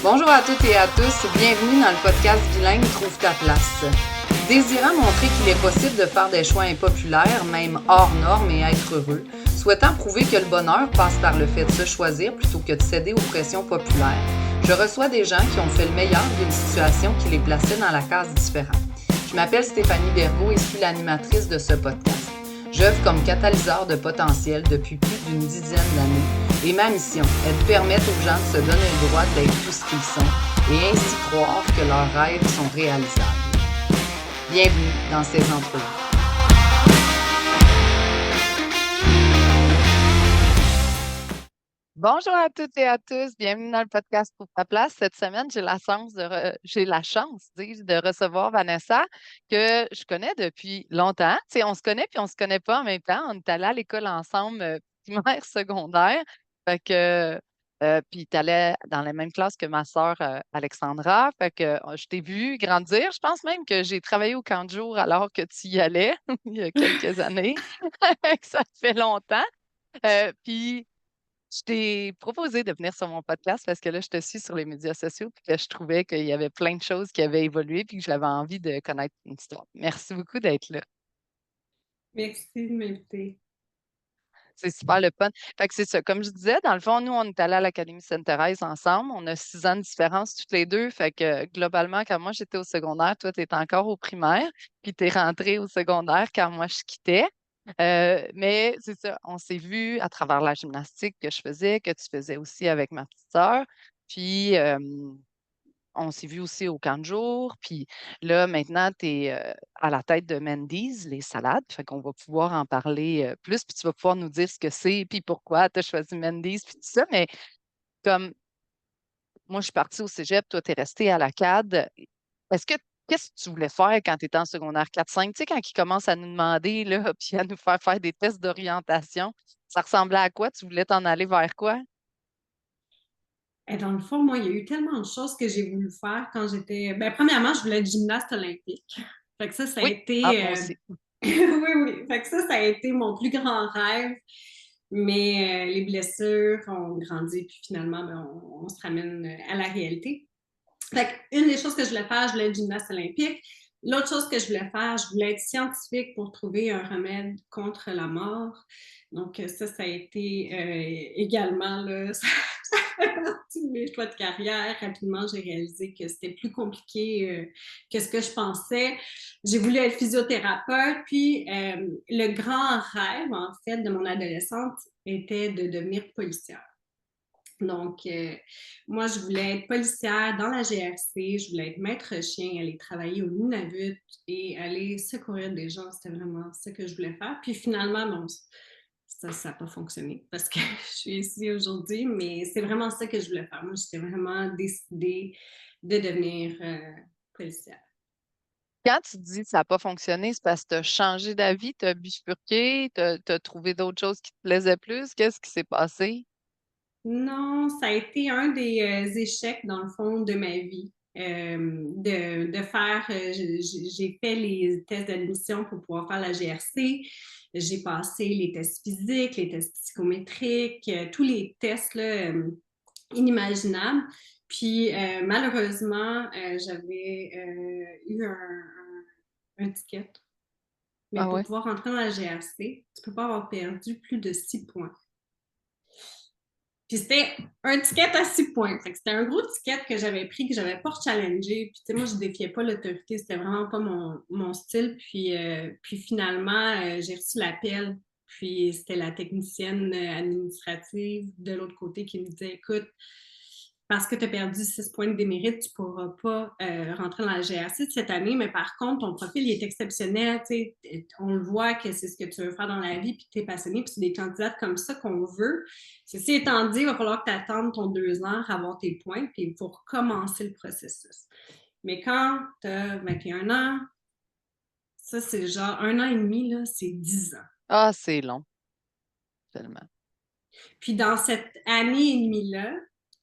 Bonjour à toutes et à tous, bienvenue dans le podcast Bilingue Trouve ta place. Désirant montrer qu'il est possible de faire des choix impopulaires, même hors normes et être heureux, souhaitant prouver que le bonheur passe par le fait de se choisir plutôt que de céder aux pressions populaires, je reçois des gens qui ont fait le meilleur d'une situation qui les plaçait dans la case différente. Je m'appelle Stéphanie Bergaud et suis l'animatrice de ce podcast. J'œuvre comme catalyseur de potentiel depuis plus d'une dizaine d'années et ma mission est de permettre aux gens de se donner le droit d'être tout ce qu'ils sont et ainsi croire que leurs rêves sont réalisables. Bienvenue dans ces entrevues. Bonjour à toutes et à tous, bienvenue dans le podcast Pour ta place. Cette semaine, j'ai la chance, dis-je, de recevoir Vanessa, que je connais depuis longtemps. Tu sais, on se connaît puis on se connaît pas en même temps. On est allés à l'école ensemble, primaire, secondaire. Fait que, puis tu allais dans la même classe que ma sœur Alexandra. Fait que je t'ai vu grandir. Je pense même que j'ai travaillé au camp de jour alors que tu y allais il y a quelques années. Ça fait longtemps. Puis je t'ai proposé de venir sur mon podcast parce que là, je te suis sur les médias sociaux puis que je trouvais qu'il y avait plein de choses qui avaient évolué puis que j'avais envie de connaître une histoire. Merci beaucoup d'être là. Merci de m'inviter. C'est super le fun. Fait que c'est ça. Comme je disais, dans le fond, nous, on est allés à l'Académie Sainte-Thérèse ensemble. On a 6 ans de différence toutes les deux. Fait que globalement, quand moi j'étais au secondaire, toi, tu étais encore au primaire, puis tu es rentré au secondaire quand moi je quittais. Mais c'est ça, on s'est vu à travers la gymnastique que je faisais, que tu faisais aussi avec ma petite sœur. Puis, on s'est vu aussi au camp de jour. Puis là, maintenant, tu es à la tête de Mendy's, les salades. Fait qu'on va pouvoir en parler plus. Puis tu vas pouvoir nous dire ce que c'est, puis pourquoi tu as choisi Mendy's, puis tout ça. Mais comme moi, je suis partie au cégep, toi, tu es resté à la CAD. Est-ce que Qu'est-ce que tu voulais faire quand tu étais en secondaire 4-5? Tu sais, quand ils commencent à nous demander, là, puis à nous faire des tests d'orientation, ça ressemblait à quoi? Tu voulais t'en aller vers quoi? Et dans le fond, moi, il y a eu tellement de choses que j'ai voulu faire quand j'étais. Ben, premièrement, je voulais être gymnaste olympique. Fait que ça a Oui. Ah, été. moi aussi. Oui, oui. Fait que ça a été mon plus grand rêve. Mais les blessures ont grandi, puis finalement, ben, on se ramène à la réalité. Fait une des choses que je voulais faire, je voulais être gymnaste olympique. L'autre chose que je voulais faire, je voulais être scientifique pour trouver un remède contre la mort. Donc, ça a été également, là, ça fait partie de mes choix de carrière. Rapidement, j'ai réalisé que c'était plus compliqué que ce que je pensais. J'ai voulu être physiothérapeute, puis le grand rêve, en fait, de mon adolescente était de devenir policière. Donc, moi, je voulais être policière dans la GRC, je voulais être maître chien, aller travailler au Nunavut et aller secourir des gens. C'était vraiment ce que je voulais faire. Puis finalement, bon, ça n'a pas fonctionné parce que je suis ici aujourd'hui, mais c'est vraiment ça que je voulais faire. Moi, j'étais vraiment décidée de devenir policière. Quand tu dis que ça n'a pas fonctionné, c'est parce que tu as changé d'avis, tu as bifurqué, tu as trouvé d'autres choses qui te plaisaient plus. Qu'est-ce qui s'est passé? Non, ça a été un des échecs, dans le fond, de ma vie. De faire, j'ai fait les tests d'admission pour pouvoir faire la GRC. J'ai passé les tests physiques, les tests psychométriques, tous les tests là, inimaginables. Puis malheureusement, j'avais eu un ticket. Mais Ah pour ouais? pouvoir rentrer dans la GRC, tu ne peux pas avoir perdu plus de 6 points. Puis c'était un ticket à 6 points. Fait que c'était un gros ticket que j'avais pris, que j'avais pas challengé. Puis tu sais, moi, je défiais pas l'autorité. C'était vraiment pas mon style. Puis finalement, j'ai reçu l'appel. Puis c'était la technicienne administrative de l'autre côté qui me disait, écoute, parce que tu as perdu 6 points de démérite, tu ne pourras pas rentrer dans la GRC de cette année, mais par contre, ton profil il est exceptionnel. On le voit que c'est ce que tu veux faire dans la vie, puis tu es passionné, puis c'est des candidates comme ça qu'on veut. Ceci étant dit, il va falloir que tu attendes ton 2 ans à avoir tes points, puis pour commencer le processus. Mais quand tu as 21 ans, ça, c'est genre 1 an et demi, là, c'est 10 ans. Ah, c'est long, tellement. Puis dans cette année et demie-là,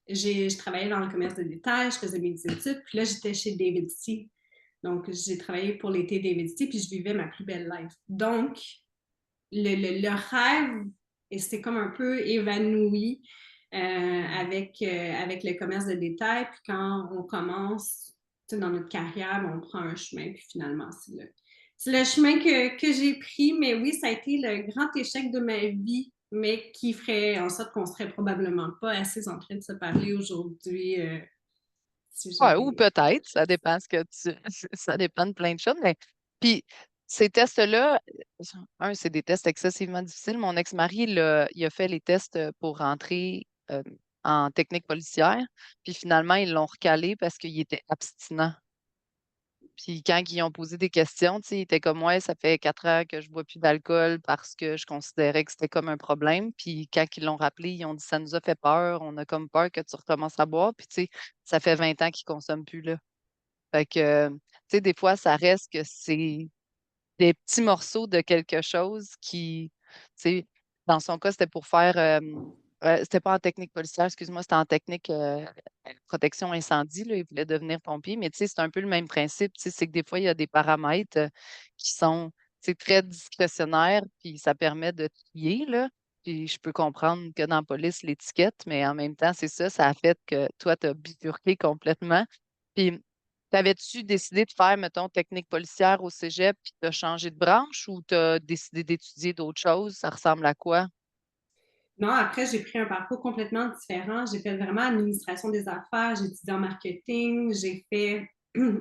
je travaillais dans le commerce de détail, je faisais mes études, puis là, j'étais chez David C. Donc, j'ai travaillé pour l'été David C, puis je vivais ma plus belle life. Donc, le rêve, et c'était comme un peu évanoui avec le commerce de détail. Puis quand on commence dans notre carrière, on prend un chemin. Puis finalement, c'est le chemin que j'ai pris. Mais oui, ça a été le grand échec de ma vie, mais qui ferait en sorte qu'on serait probablement pas assez en train de se parler aujourd'hui si Ouais, ou j'avais. peut-être, ça dépend ce que tu ça dépend de plein de choses, mais puis ces tests-là, c'est des tests excessivement difficiles. Mon ex-mari, il a fait les tests pour rentrer en technique policière, puis finalement, ils l'ont recalé parce qu'il était abstinent. Puis quand ils ont posé des questions, tu sais, il était comme ouais, ça fait 4 ans que je bois plus d'alcool parce que je considérais que c'était comme un problème. Puis quand ils l'ont rappelé, ils ont dit ça nous a fait peur, on a comme peur que tu recommences à boire. Puis tu sais, ça fait 20 ans qu'ils consomment plus là. Fait que, tu sais, des fois, ça reste que c'est des petits morceaux de quelque chose qui, tu sais, dans son cas, c'était pour faire, c'était pas en technique policière, excuse-moi, c'était en technique protection incendie, là, il voulait devenir pompier, mais tu sais, c'est un peu le même principe, tu sais, c'est que des fois, il y a des paramètres qui sont, tu sais, très discrétionnaires, puis ça permet de trier, là. Puis je peux comprendre que dans la police, l'étiquette, mais en même temps, c'est ça, ça a fait que toi, tu as bifurqué complètement. Puis t'avais-tu décidé de faire, mettons, technique policière au cégep, puis t'as changé de branche ou t'as décidé d'étudier d'autres choses? Ça ressemble à quoi? Non, après, j'ai pris un parcours complètement différent. J'ai fait vraiment administration des affaires, j'ai étudié en marketing, j'ai fait.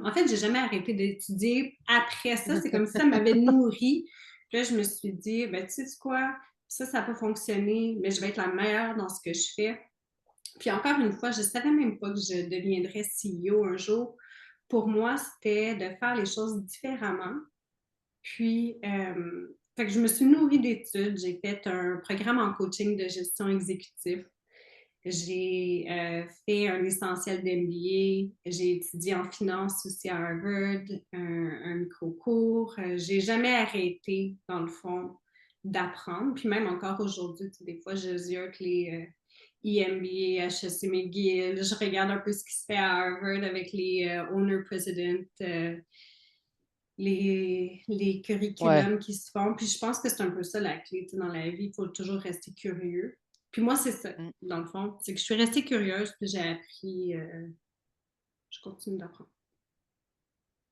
En fait, j'ai jamais arrêté d'étudier. Après ça, c'est comme si ça m'avait nourri. Puis là, je me suis dit, ben, tu sais quoi, ça n'a pas fonctionné, mais je vais être la meilleure dans ce que je fais. Puis encore une fois, je ne savais même pas que je deviendrais CEO un jour. Pour moi, c'était de faire les choses différemment. Puis, fait que je me suis nourrie d'études. J'ai fait un programme en coaching de gestion exécutive. J'ai fait un essentiel d'MBA. J'ai étudié en finance aussi à Harvard, un micro-cours. J'ai jamais arrêté, dans le fond, d'apprendre. Puis même encore aujourd'hui, des fois, je ziote les EMBA, HEC McGill. Je regarde un peu ce qui se fait à Harvard avec les owner president. Les Ouais. curriculums qui se font. Puis je pense que c'est un peu ça la clé dans la vie. Il faut toujours rester curieux. Puis moi, c'est ça, Mm. dans le fond. C'est que je suis restée curieuse, puis j'ai appris, je continue d'apprendre.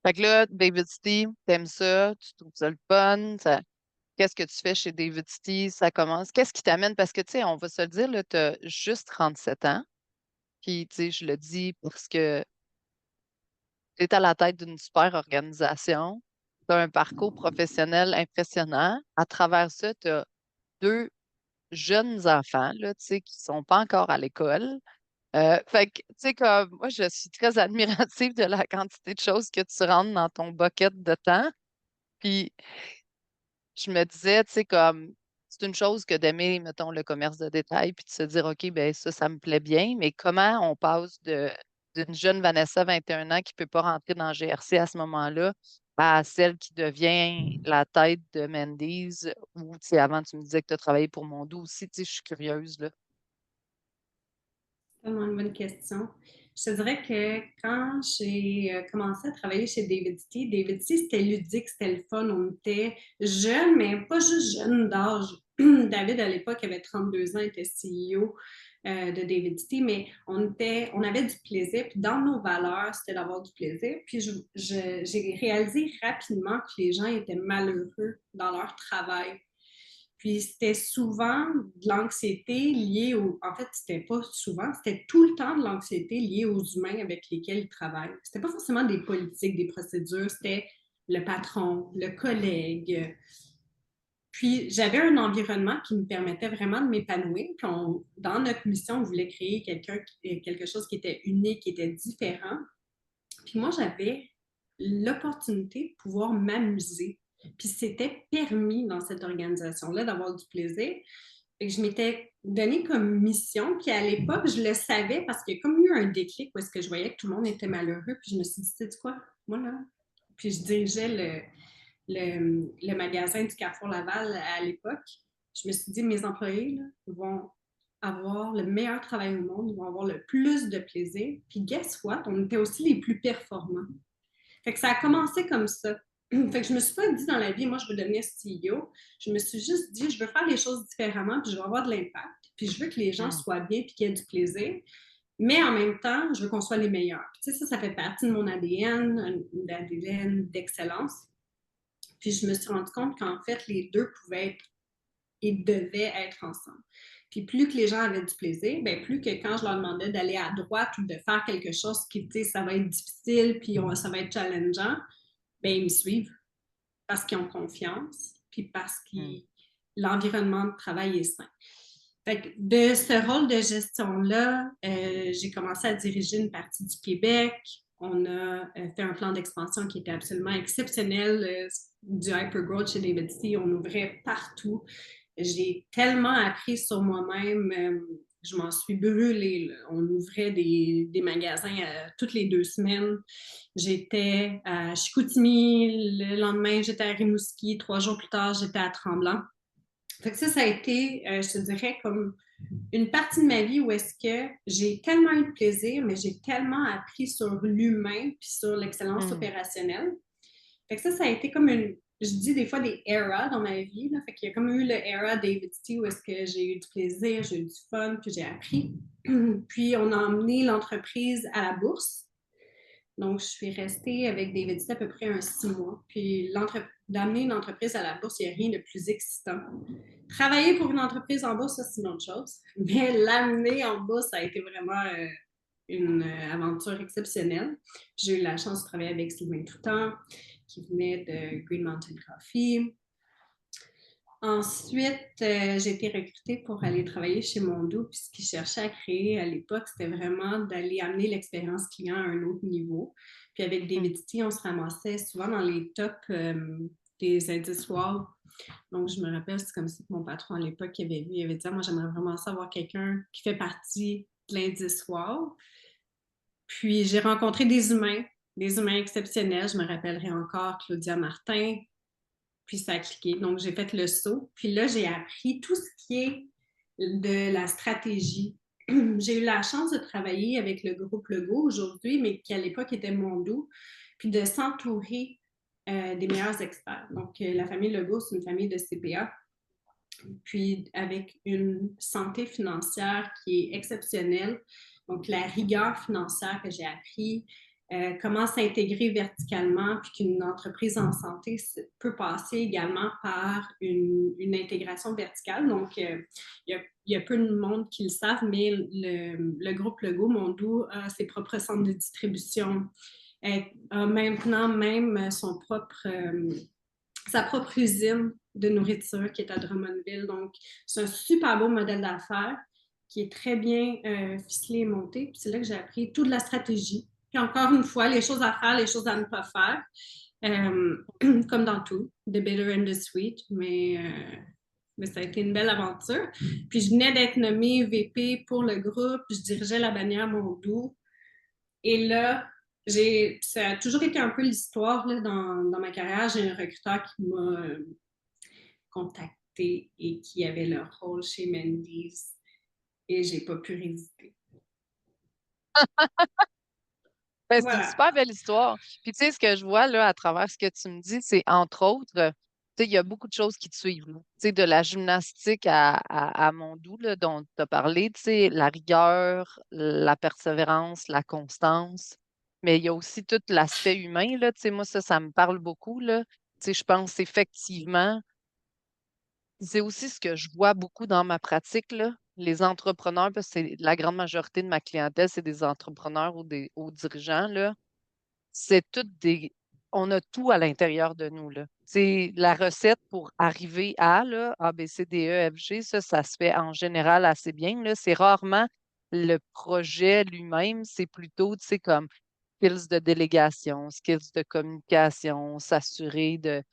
Fait que là, David City, t'aimes ça, tu trouves ça le fun, qu'est-ce que tu fais chez David City, ça commence, qu'est-ce qui t'amène? Parce que, tu sais, on va se le dire, là, t'as juste 37 ans, puis, tu sais, je le dis parce que tu es à la tête d'une super organisation, tu as un parcours professionnel impressionnant. À travers ça, tu as deux jeunes enfants, là, tu sais, qui sont pas encore à l'école. Fait que, tu sais, comme moi, je suis très admirative de la quantité de choses que tu rentres dans ton bucket de temps. Puis, je me disais, tu sais, comme, c'est une chose que d'aimer, mettons, le commerce de détail, puis de se dire, OK, ben ça me plaît bien, mais comment on passe d'une jeune Vanessa, 21 ans, qui peut pas rentrer dans GRC à ce moment-là, à celle qui devient la tête de Mendy's, ou, tu sais, avant, tu me disais que tu as travaillé pour Mondou aussi, tu sais, je suis curieuse, là. C'est tellement une bonne question. Je te dirais que quand j'ai commencé à travailler chez David City, c'était ludique, c'était le fun. On était jeunes, mais pas juste jeunes d'âge. David, à l'époque, avait 32 ans, était CEO de David City, mais on avait du plaisir. Puis dans nos valeurs, c'était d'avoir du plaisir. Puis j'ai réalisé rapidement que les gens étaient malheureux dans leur travail. Puis c'était souvent de l'anxiété liée au. En fait, c'était pas souvent, c'était tout le temps de l'anxiété liée aux humains avec lesquels ils travaillent. C'était pas forcément des politiques, des procédures, c'était le patron, le collègue. Puis j'avais un environnement qui me permettait vraiment de m'épanouir. Puis dans notre mission, on voulait créer quelque chose qui était unique, qui était différent. Puis moi, j'avais l'opportunité de pouvoir m'amuser. Puis c'était permis dans cette organisation-là d'avoir du plaisir. Fait que je m'étais donné comme mission. Puis à l'époque, je le savais parce qu'il y a comme eu un déclic où est-ce que je voyais que tout le monde était malheureux. Puis je me suis dit, tu sais quoi, moi là. Puis je dirigeais le magasin du Carrefour Laval à l'époque. Je me suis dit, mes employés là, vont avoir le meilleur travail au monde, ils vont avoir le plus de plaisir. Puis guess what? On était aussi les plus performants. Fait que ça a commencé comme ça. Fait que je me suis pas dit dans la vie, moi, je veux devenir CEO. Je me suis juste dit, je veux faire les choses différemment, puis je vais avoir de l'impact. puis je veux que les gens Mm. soient bien puis qu'ils aient du plaisir. Mais en même temps, je veux qu'on soit les meilleurs. Puis, tu sais, ça fait partie de mon ADN, d'ADN d'excellence. Puis je me suis rendu compte qu'en fait, les deux pouvaient être et devaient être ensemble. Puis plus que les gens avaient du plaisir, bien plus que quand je leur demandais d'aller à droite ou de faire quelque chose qui, tu sais, ça va être difficile, puis ça va être challengeant, bien ils me suivent parce qu'ils ont confiance, puis parce que Mm. l'environnement de travail est sain. Fait que de ce rôle de gestion-là, j'ai commencé à diriger une partie du Québec. On a fait un plan d'expansion qui était absolument exceptionnel, du hypergrowth chez Davidson. On ouvrait partout. J'ai tellement appris sur moi-même. Je m'en suis brûlée. Là. On ouvrait des magasins toutes les 2 semaines. J'étais à Chicoutimi. Le lendemain, j'étais à Rimouski. 3 jours plus tard, j'étais à Tremblant. Fait que ça a été, je te dirais, comme une partie de ma vie où est-ce que j'ai tellement eu de plaisir, mais j'ai tellement appris sur l'humain puis sur l'excellence Mm. opérationnelle. Fait que ça a été comme je dis des fois des eras dans ma vie. Là. Fait qu'il y a comme eu le era David T où est-ce que j'ai eu du plaisir, j'ai eu du fun, puis j'ai appris. Puis on a emmené l'entreprise à la bourse. Donc, je suis restée avec David T à peu près 6 mois. Puis d'amener une entreprise à la bourse, il n'y a rien de plus excitant. Travailler pour une entreprise en bourse, ça, c'est une autre chose. Mais l'amener en bourse, ça a été vraiment une aventure exceptionnelle. J'ai eu la chance de travailler avec Sylvain Toutan, qui venait de Green Mountain Coffee. Ensuite, j'ai été recrutée pour aller travailler chez Mondo. Puis ce qu'ils cherchaient à créer à l'époque, c'était vraiment d'aller amener l'expérience client à un autre niveau. Puis avec Mm. David City, on se ramassait souvent dans les tops des indices wow. Donc, je me rappelle, c'est comme ça que mon patron à l'époque avait vu, il avait dit: moi, j'aimerais vraiment savoir quelqu'un qui fait partie de l'indice wow. Puis, j'ai rencontré des humains exceptionnels. Je me rappellerai encore Claudia Martin, puis ça a cliqué. Donc, j'ai fait le saut. Puis là, j'ai appris tout ce qui est de la stratégie. J'ai eu la chance de travailler avec le groupe Legault aujourd'hui, mais qui à l'époque était Mondo, puis de s'entourer des meilleurs experts. Donc, la famille Legault, c'est une famille de CPA, puis avec une santé financière qui est exceptionnelle. Donc, la rigueur financière que j'ai appris, comment s'intégrer verticalement, puis qu'une entreprise en santé peut passer également par une intégration verticale. Donc, il y a peu de monde qui le savent, mais le groupe Legault, Mondou, a ses propres centres de distribution, a maintenant même sa propre usine de nourriture qui est à Drummondville. Donc, c'est un super beau modèle d'affaires qui est très bien ficelé et monté. Puis c'est là que j'ai appris toute la stratégie. Puis encore une fois, les choses à faire, les choses à ne pas faire. Comme dans tout, the bitter and the sweet, mais ça a été une belle aventure. Puis je venais d'être nommée VP pour le groupe, je dirigeais la bannière Mondou. Et là, ça a toujours été un peu l'histoire là, dans ma carrière. J'ai un recruteur qui m'a contacté et qui avait le rôle chez Mendy's et j'ai pas pu résister. Ben, c'est une Voilà. super belle histoire. Puis tu sais, ce que je vois là à travers ce que tu me dis, c'est entre autres, tu sais, il y a beaucoup de choses qui te suivent. Là. Tu sais, de la gymnastique à Mondou, là, dont tu as parlé, tu sais, la rigueur, la persévérance, la constance. Mais il y a aussi tout l'aspect humain, là. Tu sais, moi, ça me parle beaucoup, là. Tu sais, je pense effectivement, c'est aussi ce que je vois beaucoup dans ma pratique, là. Les entrepreneurs, parce que c'est la grande majorité de ma clientèle, c'est des entrepreneurs ou des hauts dirigeants, là. C'est toutes des. On a tout à l'intérieur de nous, là. C'est la recette pour arriver à, là, A, B, C, D, E, F, G, ça se fait en général assez bien, là. C'est rarement le projet lui-même, c'est plutôt, tu sais, comme skills de délégation, skills de communication, s'assurer de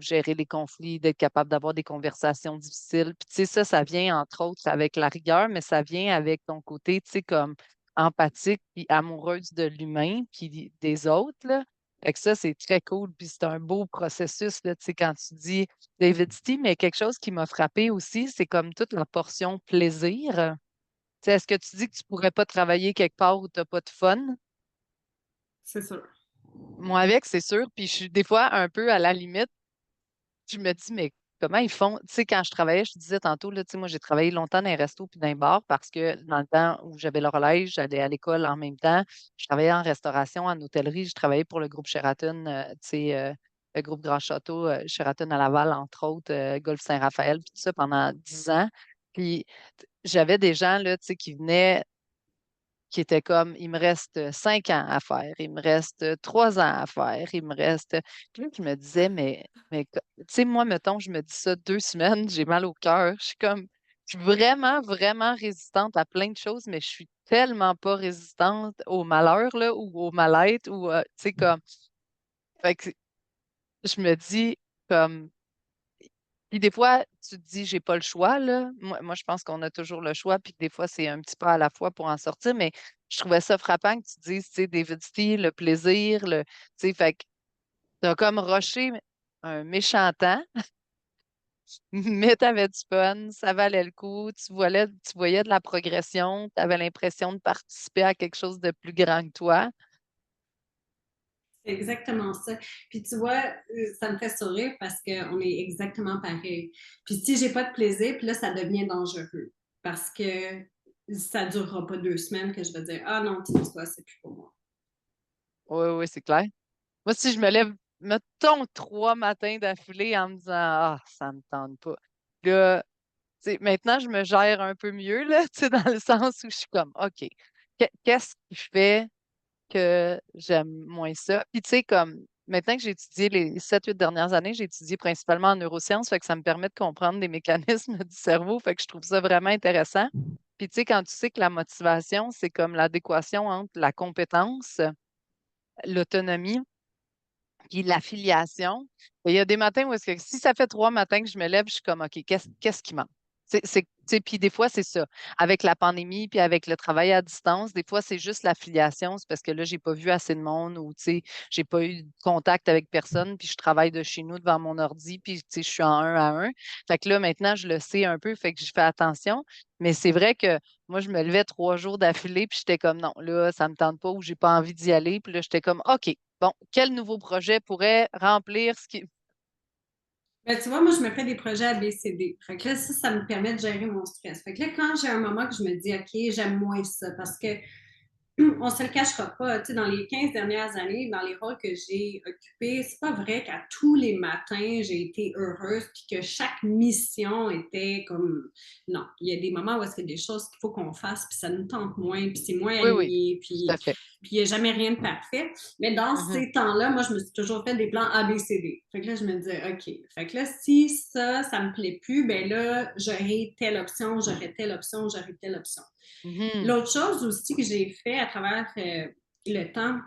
gérer les conflits, d'être capable d'avoir des conversations difficiles. Puis, tu sais, ça vient entre autres avec la rigueur, mais ça vient avec ton côté, tu sais, comme empathique puis amoureuse de l'humain puis des autres, là. Fait que ça, c'est très cool. Puis c'est un beau processus, là, tu sais, quand tu dis David City, mais quelque chose qui m'a frappé aussi, c'est comme toute la portion plaisir. Tu sais, est-ce que tu dis que tu pourrais pas travailler quelque part où tu n'as pas de fun? C'est sûr. Moi, avec, c'est sûr. Puis je suis des fois un peu à la limite. Je me dis, mais comment ils font? Tu sais, quand je travaillais, je te disais tantôt, là, tu sais, moi, j'ai travaillé longtemps dans les restos puis dans les bars parce que dans le temps où j'avais l'horloge, j'allais à l'école en même temps. Je travaillais en restauration, en hôtellerie. Je travaillais pour le groupe Sheraton, tu sais, le groupe Grand Château, Sheraton à Laval, entre autres, Golfe Saint-Raphaël, puis tout ça pendant 10 ans. Puis j'avais des gens, là, tu sais, qui venaient qui était comme, il me reste 5 ans à faire, il me reste 3 ans à faire, il me reste. Puis là, je me disais, tu sais, moi, mettons, je me dis ça 2 semaines, j'ai mal au cœur. Je suis comme, je suis vraiment, vraiment résistante à plein de choses, mais je suis tellement pas résistante au malheur, là, ou au mal-être, ou, tu sais, comme, fait que je me dis, comme, puis des fois, tu te dis, j'ai pas le choix, là. Moi, je pense qu'on a toujours le choix, puis que des fois, c'est un petit pas à la fois pour en sortir, mais je trouvais ça frappant que tu dises, tu sais, David Steele, le plaisir, tu sais, fait que t'as comme rushé un méchant temps, mais t'avais du fun, ça valait le coup, tu voyais de la progression, t'avais l'impression de participer à quelque chose de plus grand que toi. C'est exactement ça. Puis tu vois, ça me fait sourire parce qu'on est exactement pareil. Puis si j'ai pas de plaisir, puis là, ça devient dangereux parce que ça durera pas 2 semaines que je vais dire, ah non, tu sais quoi, c'est plus pour moi. Oui, oui, c'est clair. Moi, si je me lève, mettons, 3 matins d'affilée en me disant, ah, ça me tente pas. Là, tu sais, maintenant, je me gère un peu mieux, là, tu sais, dans le sens où je suis comme, OK, qu'est-ce qui fait que j'aime moins ça? Puis, tu sais, comme, maintenant que j'ai étudié les 7, 8 dernières années, j'ai étudié principalement en neurosciences, fait que ça me permet de comprendre des mécanismes du cerveau, fait que je trouve ça vraiment intéressant. Puis, tu sais, quand tu sais que la motivation, c'est comme l'adéquation entre la compétence, l'autonomie, puis l'affiliation, il y a des matins où est-ce que si ça fait 3 matins que je me lève, je suis comme OK, qu'est-ce qui manque? Tu sais, puis des fois, c'est ça. Avec la pandémie, puis avec le travail à distance, des fois, c'est juste l'affiliation. C'est parce que là, j'ai pas vu assez de monde ou, tu sais, j'ai pas eu de contact avec personne, puis je travaille de chez nous devant mon ordi, puis, tu sais, je suis en un à un. Fait que là, maintenant, je le sais un peu, fait que je fais attention. Mais c'est vrai que moi, je me levais 3 jours d'affilée, puis j'étais comme non, là, ça me tente pas ou j'ai pas envie d'y aller. Puis là, j'étais comme OK, bon, quel nouveau projet pourrait remplir ce qui. Ben, tu vois, moi, je me fais des projets ABCD. Fait que là, ça me permet de gérer mon stress. Fait que là, quand j'ai un moment que je me dis, OK, j'aime moins ça parce que on se le cachera pas, tu sais, dans les 15 dernières années, dans les rôles que j'ai occupés, c'est pas vrai qu'à tous les matins, j'ai été heureuse puis que chaque mission était comme... Non, il y a des moments où est-ce qu'il y a des choses qu'il faut qu'on fasse puis ça nous tente moins puis c'est moins Oui, oui, aligné tout à fait. puis il n'y a jamais rien de parfait. Mais dans Mhm, ces temps-là, moi, je me suis toujours fait des plans ABCD. Fait que là, je me disais, OK. Fait que là, si ça me plaît plus, ben là, j'aurais telle option, j'aurais telle option, j'aurais telle option. mhm, L'autre chose aussi que j'ai fait à travers le temps,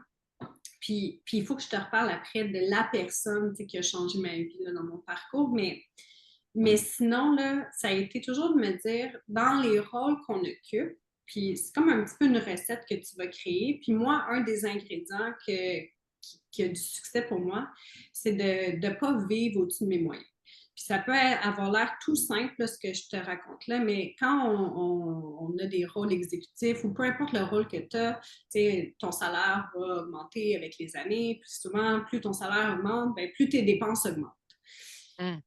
puis il faut que je te reparle après de la personne qui a changé ma vie là, dans mon parcours, mais sinon, là, ça a été toujours de me dire, dans les rôles qu'on occupe, puis c'est comme un petit peu une recette que tu vas créer. Puis moi, un des ingrédients qui a du succès pour moi, c'est de ne pas vivre au-dessus de mes moyens. Puis ça peut avoir l'air tout simple, là, ce que je te raconte là, mais quand on a des rôles exécutifs ou peu importe le rôle que tu as, ton salaire va augmenter avec les années. Puis souvent, plus ton salaire augmente, ben, plus tes dépenses augmentent. mhm,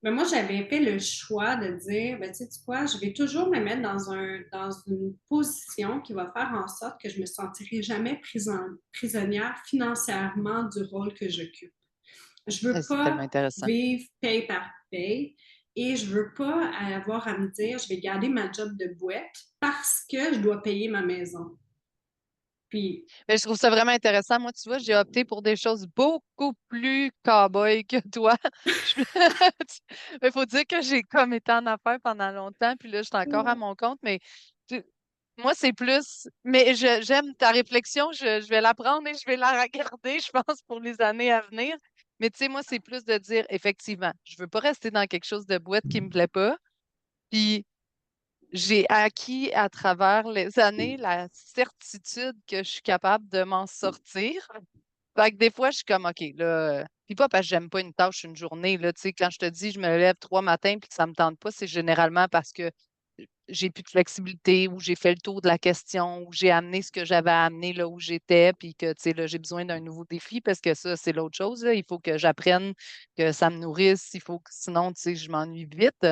Mais moi, j'avais fait le choix de dire, ben, tu sais quoi, je vais toujours me mettre dans une position qui va faire en sorte que je ne me sentirai jamais prisonnière financièrement du rôle que j'occupe. Je ne veux c'est tellement pas intéressant. vivre paye par paye et je ne veux pas avoir à me dire, je vais garder ma job de boîte parce que je dois payer ma maison. Puis, Mais je trouve ça vraiment intéressant. Moi, tu vois, j'ai opté pour des choses beaucoup plus cow-boy que toi. Il faut dire que j'ai comme été en affaires pendant longtemps, puis là, je suis encore à mon compte, mais tu- moi, c'est plus. Mais j'aime ta réflexion, je vais la prendre et je vais la regarder, je pense, pour les années à venir. Mais tu sais, moi, c'est plus de dire, effectivement, je veux pas rester dans quelque chose de boîte qui me plaît pas. Puis j'ai acquis à travers les années la certitude que je suis capable de m'en sortir. Fait que des fois, je suis comme, OK, là, puis pas parce que j'aime pas une tâche une journée, là, tu sais, quand je te dis, je me lève 3 matins puis que ça me tente pas, c'est généralement parce que j'ai plus de flexibilité, ou j'ai fait le tour de la question, ou j'ai amené ce que j'avais à amener là où j'étais, puis que, tu sais, là, j'ai besoin d'un nouveau défi parce que ça, c'est l'autre chose, là. Il faut que j'apprenne, que ça me nourrisse, il faut que sinon, tu sais, je m'ennuie vite.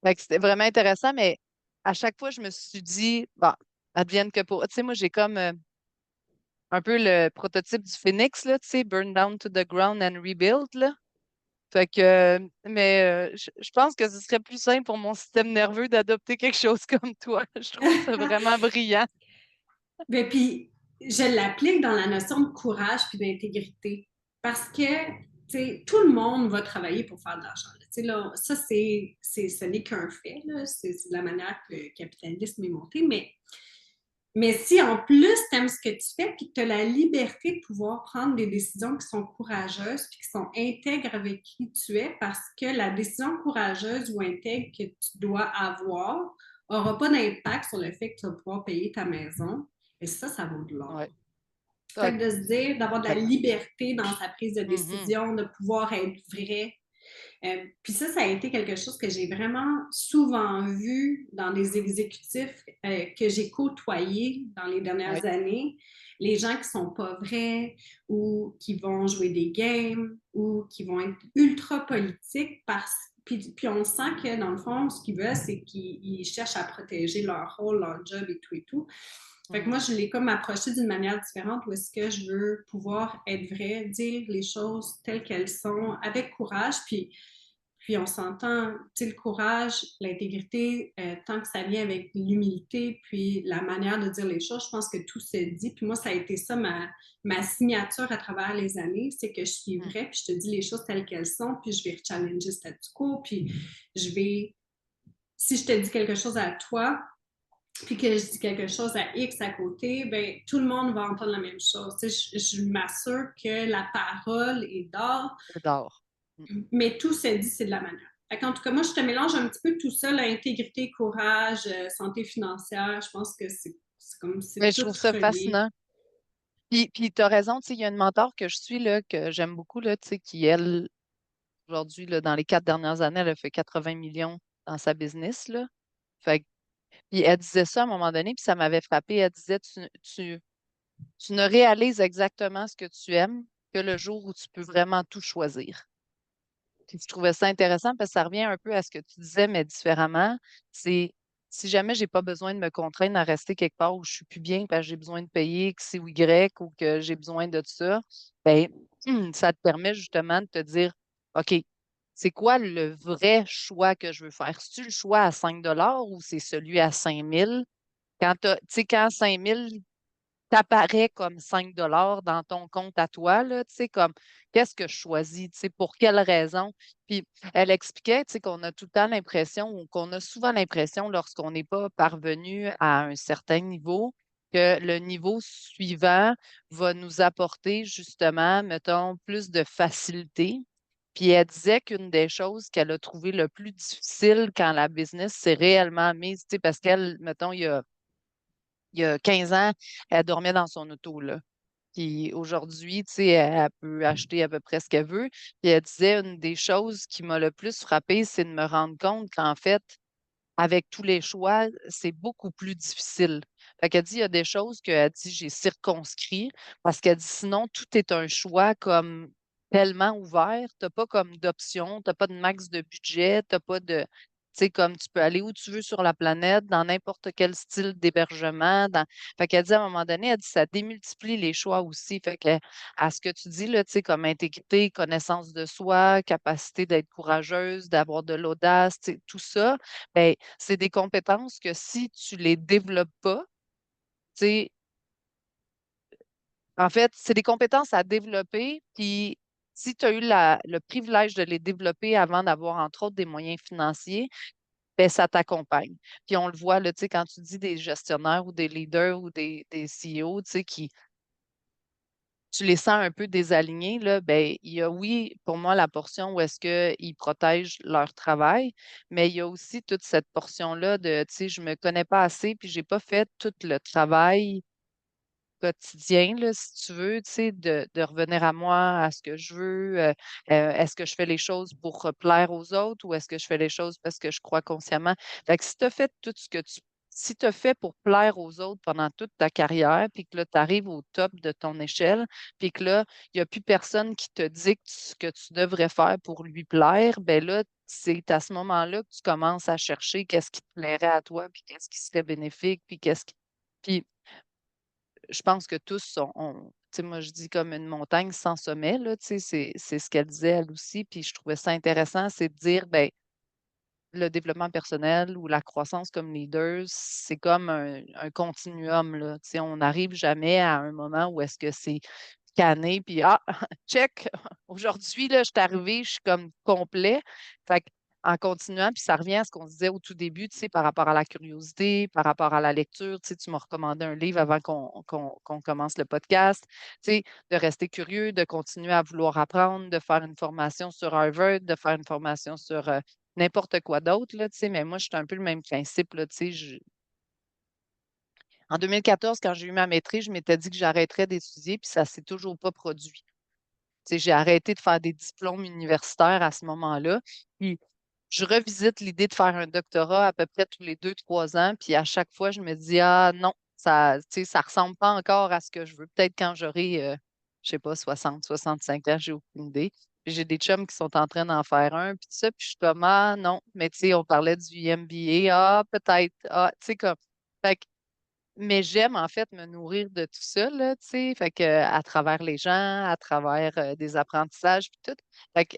Fait que c'était vraiment intéressant, mais à chaque fois, je me suis dit, bon, advienne que pour. Tu sais, moi, j'ai comme un peu le prototype du phénix, là, tu sais, burn down to the ground and rebuild, là. Fait que, mais je pense que ce serait plus simple pour mon système nerveux d'adopter quelque chose comme toi. Je trouve ça vraiment brillant. Ben, puis, je l'applique dans la notion de courage puis d'intégrité. Parce que, tu sais, tout le monde va travailler pour faire de l'argent. Là. Tu sais, là, ça, ce n'est qu'un fait. Là. C'est la manière que le capitalisme est monté. Mais si en plus tu aimes ce que tu fais puis que tu as la liberté de pouvoir prendre des décisions qui sont courageuses puis qui sont intègres avec qui tu es, parce que la décision courageuse ou intègre que tu dois avoir n'aura pas d'impact sur le fait que tu vas pouvoir payer ta maison, et ça vaut de Ouais, l'or. ah, Fait que de se dire, d'avoir de la complètement. liberté dans sa prise de Mhm. décision, de pouvoir être vrai, puis ça a été quelque chose que j'ai vraiment souvent vu dans des exécutifs que j'ai côtoyés dans les Ouais. dernières années. Les gens qui ne sont pas vrais ou qui vont jouer des games ou qui vont être ultra politiques puis on sent que dans le fond, ce qu'ils veulent, c'est qu'ils cherchent à protéger leur rôle, leur job et tout et tout. Fait que moi, Mhm. je l'ai comme approché d'une manière différente où est-ce que je veux pouvoir être vrai, dire les choses telles qu'elles sont avec courage, puis on s'entend, tu sais, le courage, l'intégrité, tant que ça vient avec l'humilité, puis la manière de dire les choses, je pense que tout se dit. Puis moi, ça a été ça ma signature à travers les années, c'est que je suis Mhm. vraie, puis je te dis les choses telles qu'elles sont, puis je vais challenger le statu quo, puis je vais, si je te dis quelque chose à toi, puis que je dis quelque chose à X à côté, ben tout le monde va entendre la même chose. Tu sais, je m'assure que la parole est d'or, J'adore. Mm. mais tout se dit, c'est de la manière. En tout cas, moi, je te mélange un petit peu tout ça, l'intégrité, courage, santé financière. Je pense que c'est comme c'est Mais je tout trouve ça relié. fascinant. Puis tu as raison, tu sais, il y a une mentor que je suis, là, que j'aime beaucoup, là, tu sais, qui, elle, aujourd'hui, là, dans les 4 dernières années, elle a fait 80 millions dans sa business, là. Fait que- puis elle disait ça à un moment donné, puis ça m'avait frappé. Elle disait, tu ne réalises exactement ce que tu aimes que le jour où tu peux vraiment tout choisir. Puis je trouvais ça intéressant parce que ça revient un peu à ce que tu disais, mais différemment. C'est si jamais j'ai pas besoin de me contraindre à rester quelque part où je suis plus bien parce que j'ai besoin de payer X ou Y ou que j'ai besoin de ça, ben ça te permet justement de te dire, OK, c'est quoi le vrai choix que je veux faire? C'est-tu le choix à 5 ou c'est celui à 5 000? Tu sais, quand 5 000 t'apparaît comme 5 $ dans ton compte à toi, là, tu sais, comme qu'est-ce que je choisis, tu sais, pour quelle raison? Puis elle expliquait, tu sais, qu'on a tout le temps l'impression ou qu'on a souvent l'impression lorsqu'on n'est pas parvenu à un certain niveau, que le niveau suivant va nous apporter justement, mettons, plus de facilité. Puis elle disait qu'une des choses qu'elle a trouvé le plus difficile quand la business s'est réellement mise, tu sais, parce qu'elle, mettons, il y a 15 ans, elle dormait dans son auto, là. Puis aujourd'hui, tu sais, elle peut acheter à peu près ce qu'elle veut. Puis elle disait, une des choses qui m'a le plus frappée, c'est de me rendre compte qu'en fait, avec tous les choix, c'est beaucoup plus difficile. Fait qu'elle dit, il y a des choses qu'elle dit, j'ai circonscrit parce qu'elle dit, sinon, tout est un choix comme tellement ouvert. Tu n'as pas comme d'options, tu n'as pas de max de budget, tu n'as pas de. Tu sais, comme tu peux aller où tu veux sur la planète, dans n'importe quel style d'hébergement. Fait qu'elle dit, à un moment donné, elle dit, ça démultiplie les choix aussi. Fait que, à ce que tu dis, là, tu sais, comme intégrité, connaissance de soi, capacité d'être courageuse, d'avoir de l'audace, tu sais, tout ça, ben, c'est des compétences que si tu les développes pas, tu sais, en fait, c'est des compétences à développer, puis si tu as eu le privilège de les développer avant d'avoir, entre autres, des moyens financiers, ben, ça t'accompagne. Puis on le voit, là, tu sais, quand tu dis des gestionnaires ou des leaders ou des CEO, tu sais, qui, tu les sens un peu désalignés, là, ben, il y a, oui, pour moi, la portion où est-ce qu'ils protègent leur travail, mais il y a aussi toute cette portion-là de, tu sais, je me connais pas assez, puis j'ai pas fait tout le travail quotidien, là, si tu veux, tu sais, de revenir à moi, à ce que je veux. Est-ce que je fais les choses pour plaire aux autres ou est-ce que je fais les choses parce que je crois consciemment? Fait que si tu as fait tout ce que tu si tu as fait pour plaire aux autres pendant toute ta carrière, puis que là, tu arrives au top de ton échelle, puis que là, il y a plus personne qui te dicte ce que tu devrais faire pour lui plaire, ben là, c'est à ce moment-là que tu commences à chercher qu'est-ce qui te plairait à toi, puis qu'est-ce qui serait bénéfique, puis qu'est-ce qui puis je pense que tous tu sais, moi, je dis comme une montagne sans sommet, là, tu sais, c'est ce qu'elle disait elle aussi, puis je trouvais ça intéressant, c'est de dire, ben le développement personnel ou la croissance comme leader, c'est comme un continuum, là. Tu sais, on n'arrive jamais à un moment où est-ce que c'est canné, puis «Ah, check, aujourd'hui, là, je suis arrivé, je suis comme complet». Fait en continuant, puis ça revient à ce qu'on se disait au tout début, tu sais, par rapport à la curiosité, par rapport à la lecture. Tu sais, tu m'as recommandé un livre avant qu'on commence le podcast. Tu sais, de rester curieux, de continuer à vouloir apprendre, de faire une formation sur Harvard, de faire une formation sur, n'importe quoi d'autre, là, tu sais, mais moi, je suis un peu le même principe, là, tu sais, en 2014, quand j'ai eu ma maîtrise, je m'étais dit que j'arrêterais d'étudier, puis ça s'est toujours pas produit. Tu sais, j'ai arrêté de faire des diplômes universitaires à ce moment-là, puis je revisite l'idée de faire un doctorat à peu près tous les 2, 3 ans, puis à chaque fois, je me dis: «Ah non, ça tu sais, ça ressemble pas encore à ce que je veux». Peut-être quand j'aurai, je sais pas, 60, 65 ans, j'ai aucune idée. Puis j'ai des chums qui sont en train d'en faire un, puis tout ça, puis je suis comme: «Ah non», mais tu sais, on parlait du MBA, «Ah peut-être», «Ah», tu sais, comme fait que mais j'aime en fait me nourrir de tout ça, là, tu sais, fait que à travers les gens, à travers, des apprentissages puis tout. Fait que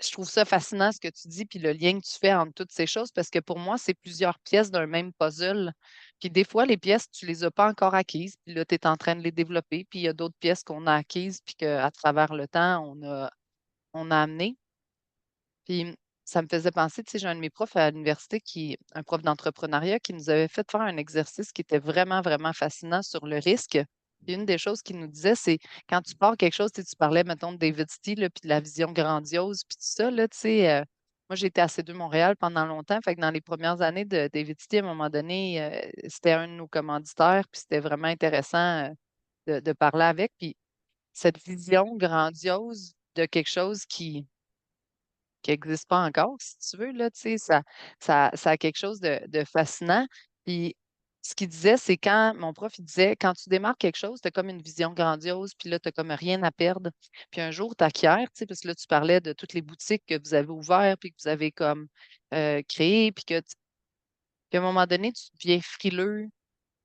je trouve ça fascinant ce que tu dis, puis le lien que tu fais entre toutes ces choses, parce que pour moi, c'est plusieurs pièces d'un même puzzle. Puis des fois, les pièces, tu les as pas encore acquises, puis là, tu es en train de les développer, puis il y a d'autres pièces qu'on a acquises, puis qu'à travers le temps, on a amené. Puis ça me faisait penser, tu sais, j'ai un de mes profs à l'université qui un prof d'entrepreneuriat qui nous avait fait faire un exercice qui était vraiment, vraiment fascinant sur le risque. Puis une des choses qu'il nous disait, c'est quand tu pars quelque chose, tu sais, tu parlais, mettons, de David Steele, là, puis de la vision grandiose, puis tout ça, là, tu sais, moi, j'ai été à C2 Montréal pendant longtemps. Fait que dans les premières années de David Steele, à un moment donné, c'était un de nos commanditaires, puis c'était vraiment intéressant de parler avec. Puis cette vision grandiose de quelque chose qui existe pas encore, si tu veux, là, tu sais, ça a quelque chose de fascinant. Puis ce qu'il disait, c'est quand mon prof, il disait: «Quand tu démarres quelque chose, tu as comme une vision grandiose, puis là, tu as comme rien à perdre. Puis un jour, tu acquiers», tu sais, parce que là, tu parlais de toutes les boutiques que vous avez ouvertes, puis que vous avez comme, créées, puis que tu puis à un moment donné, tu deviens frileux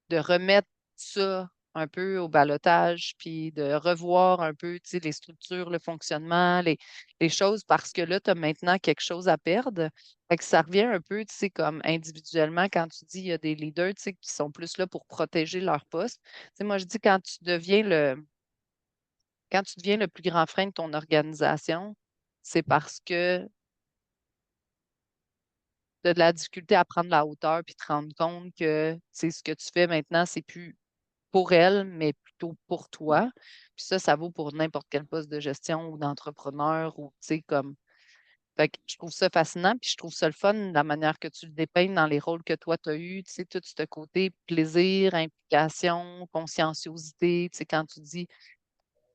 de remettre ça un peu au balotage, puis de revoir un peu, tu sais, les structures, le fonctionnement, les choses parce que là, tu as maintenant quelque chose à perdre. Fait que ça revient un peu, tu sais, comme individuellement, quand tu dis il y a des leaders, tu sais, qui sont plus là pour protéger leur poste. Tu sais, moi, je dis quand tu deviens le plus grand frein de ton organisation, c'est parce que tu as de la difficulté à prendre la hauteur puis te rendre compte que, tu sais, ce que tu fais maintenant, c'est plus pour elle, mais plutôt pour toi. Puis ça vaut pour n'importe quel poste de gestion ou d'entrepreneur ou tu sais comme fait que je trouve ça fascinant, puis je trouve ça le fun, la manière que tu le dépeignes dans les rôles que toi tu as eus, tu sais, tout ce côté plaisir, implication, conscienciosité, tu sais, quand tu dis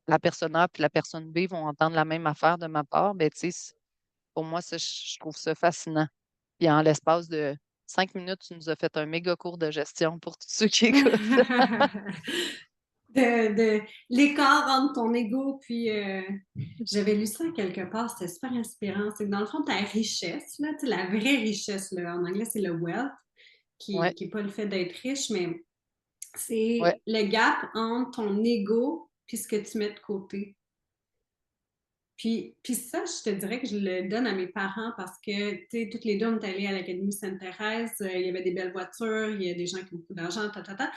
la personne A puis la personne B vont entendre la même affaire de ma part, ben tu sais, pour moi, ça, je trouve ça fascinant. Puis en l'espace de 5 minutes, tu nous as fait un méga cours de gestion pour tous ceux qui écoutent. de l'écart entre ton ego puis j'avais lu ça quelque part, c'était super inspirant. C'est que dans le fond, ta richesse, là, tu sais, la vraie richesse, là, en anglais, c'est le wealth, Ouais, qui est pas le fait d'être riche, mais ouais. c'est le gap entre ton ego puis ce que tu mets de côté. Puis ça, je te dirais que je le donne à mes parents parce que, tu sais, toutes les deux, on est allés à l'Académie Sainte-Thérèse, il y avait des belles voitures, il y a des gens qui ont beaucoup d'argent, ta, ta, ta.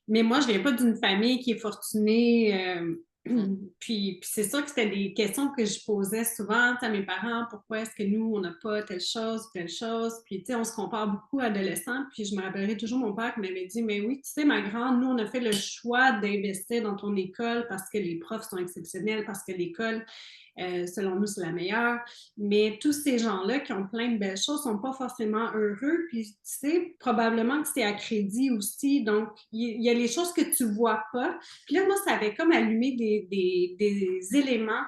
Mais moi, je viens pas d'une famille qui est fortunée. Mmh. Puis c'est sûr que c'était des questions que je posais souvent à mes parents. Pourquoi est-ce que nous, on n'a pas telle chose, telle chose? Puis, tu sais, on se compare beaucoup adolescents. Puis je me rappellerai toujours mon père qui m'avait dit, mais oui, tu sais, ma grande, nous, on a fait le choix d'investir dans ton école parce que les profs sont exceptionnels, parce que l'école selon nous, c'est la meilleure. Mais tous ces gens-là qui ont plein de belles choses sont pas forcément heureux. Puis, tu sais, probablement que c'est à crédit aussi. Donc, il y a les choses que tu vois pas. Puis là, moi, ça avait comme allumé des éléments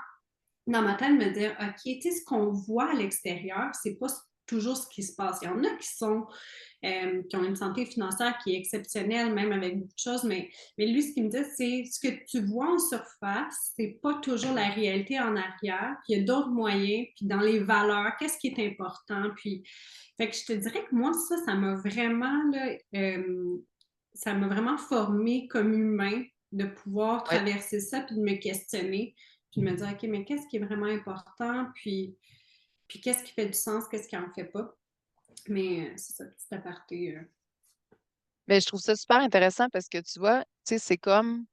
dans ma tête, me dire, OK, tu sais, ce qu'on voit à l'extérieur, c'est pas toujours ce qui se passe. Il y en a qui ont une santé financière qui est exceptionnelle, même avec beaucoup de choses, mais lui, ce qu'il me dit, c'est ce que tu vois en surface, c'est pas toujours la réalité en arrière, puis il y a d'autres moyens, puis dans les valeurs, qu'est-ce qui est important, puis fait que je te dirais que moi, ça m'a vraiment, là, ça m'a vraiment formé comme humain de pouvoir Ouais. traverser ça, puis de me questionner, puis de me dire, OK, mais qu'est-ce qui est vraiment important, puis qu'est-ce qui fait du sens, qu'est-ce qui en fait pas. Mais c'est ça, petit aparté. Mais je trouve ça super intéressant parce que tu vois, tu sais, c'est comme,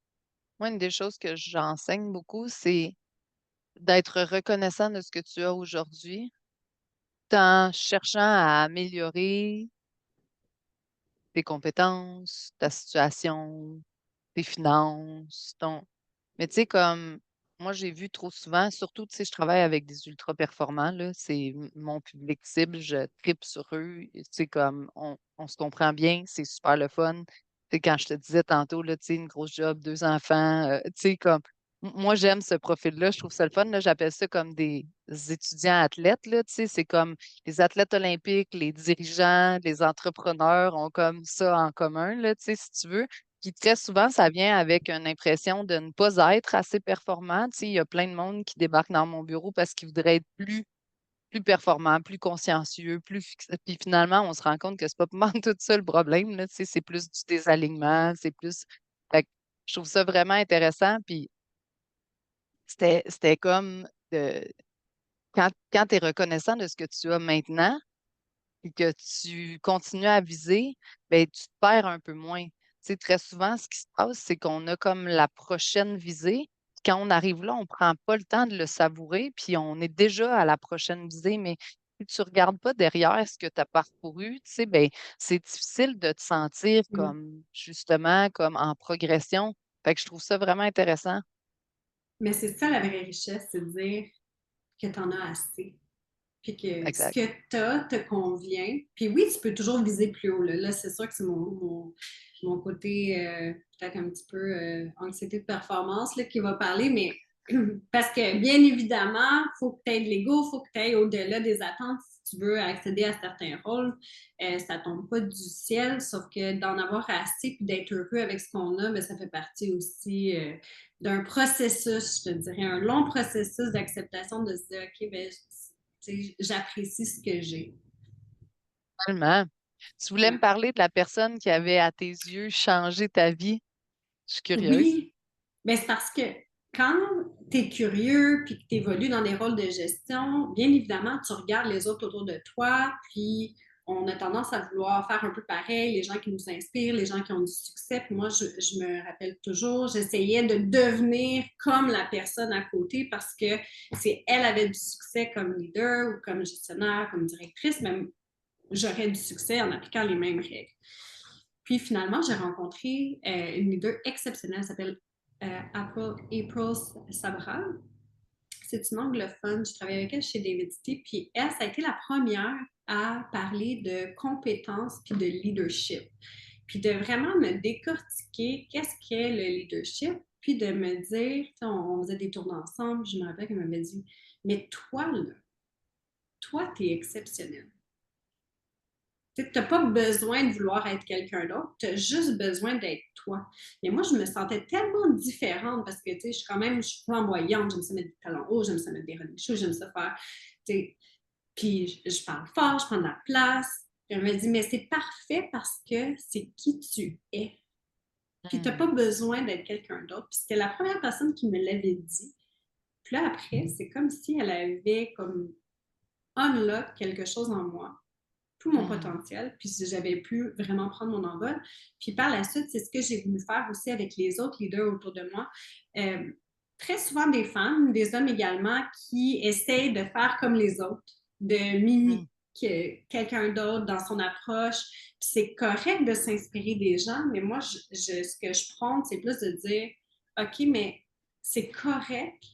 moi, une des choses que j'enseigne beaucoup, c'est d'être reconnaissant de ce que tu as aujourd'hui, en cherchant à améliorer tes compétences, ta situation, tes finances, ton mais tu sais, comme moi, j'ai vu trop souvent, surtout, tu sais, je travaille avec des ultra performants, là, c'est mon public cible, je tripe sur eux. Tu sais, comme on se comprend bien, c'est super le fun. Tu sais, quand je te disais tantôt, là, tu sais, une grosse job, 2 enfants, tu sais, comme moi, j'aime ce profil-là, je trouve ça le fun, là, j'appelle ça comme des étudiants athlètes, là, tu sais, c'est comme les athlètes olympiques, les dirigeants, les entrepreneurs ont comme ça en commun, là, tu sais, si tu veux. Puis très souvent, ça vient avec une impression de ne pas être assez performant. Tu sais, il y a plein de monde qui débarque dans mon bureau parce qu'ils voudraient être plus performants, plus consciencieux, plus puis finalement, on se rend compte que c'est pas vraiment tout ça le problème, là. Tu sais, c'est plus du désalignement, c'est plus. Fait que je trouve ça vraiment intéressant. Puis c'était comme de quand tu es reconnaissant de ce que tu as maintenant, et que tu continues à viser, ben tu te perds un peu moins. Tu sais, très souvent, ce qui se passe, c'est qu'on a comme la prochaine visée. Quand on arrive là, on prend pas le temps de le savourer, puis on est déjà à la prochaine visée. Mais si tu regardes pas derrière ce que tu as parcouru, tu sais, ben, c'est difficile de te sentir Mm. comme, justement, comme en progression. Fait que je trouve ça vraiment intéressant. Mais c'est ça la vraie richesse, c'est de dire que tu en as assez. Puis que ce Exact. que tu as te convient. Puis oui, tu peux toujours viser plus haut. Là, c'est sûr que c'est mon côté peut-être un petit peu anxiété de performance là, qui va parler, mais parce que bien évidemment, il faut que tu aies de l'ego, il faut que tu ailles au-delà des attentes si tu veux accéder à certains rôles. Ça ne tombe pas du ciel, sauf que d'en avoir assez puis d'être heureux avec ce qu'on a, bien, ça fait partie aussi d'un processus, je te dirais, un long processus d'acceptation de se dire, OK, ben, j'apprécie ce que j'ai. Tellement. Tu voulais me Ouais. parler de la personne qui avait, à tes yeux, changé ta vie? Je suis curieuse. Oui, mais c'est parce que quand tu es curieux puis que tu évolues dans des rôles de gestion, bien évidemment, tu regardes les autres autour de toi, puis on a tendance à vouloir faire un peu pareil, les gens qui nous inspirent, les gens qui ont du succès. Puis moi, je me rappelle toujours, j'essayais de devenir comme la personne à côté parce que si elle avait du succès comme leader ou comme gestionnaire, comme directrice, même j'aurais du succès en appliquant les mêmes règles. Puis finalement, j'ai rencontré une leader exceptionnelle, elle s'appelle April Sabra. C'est une anglophone, je travaille avec elle chez David City, puis elle, ça a été la première à parler de compétences puis de leadership. Puis de vraiment me décortiquer qu'est-ce qu'est le leadership, puis de me dire, on faisait des tournées ensemble, je me rappelle qu'elle m'avait dit, mais toi, là, toi, tu es exceptionnel. Tu n'as pas besoin de vouloir être quelqu'un d'autre, tu as juste besoin d'être toi. Mais moi, je me sentais tellement différente parce que, je suis quand même, je suis flamboyante, j'aime ça mettre des talons hauts, j'aime ça mettre des running shoes, j'aime ça faire, puis je parle fort, je prends de la place. Elle me dit, mais c'est parfait parce que c'est qui tu es. Puis tu n'as pas Hmm. besoin d'être quelqu'un d'autre. Puis c'était la première personne qui me l'avait dit. Puis là, après, c'est comme si elle avait comme unlock quelque chose en moi tout mon Hmm. potentiel, puis j'avais pu vraiment prendre mon envol. Puis par la suite, c'est ce que j'ai voulu faire aussi avec les autres leaders autour de moi. Euh, Très souvent des femmes, des hommes également, qui essayent de faire comme les autres, de Hmm. mimiquer quelqu'un d'autre dans son approche. Puis c'est correct de s'inspirer des gens, mais moi, ce que je prends, c'est plus de dire, OK, mais c'est correct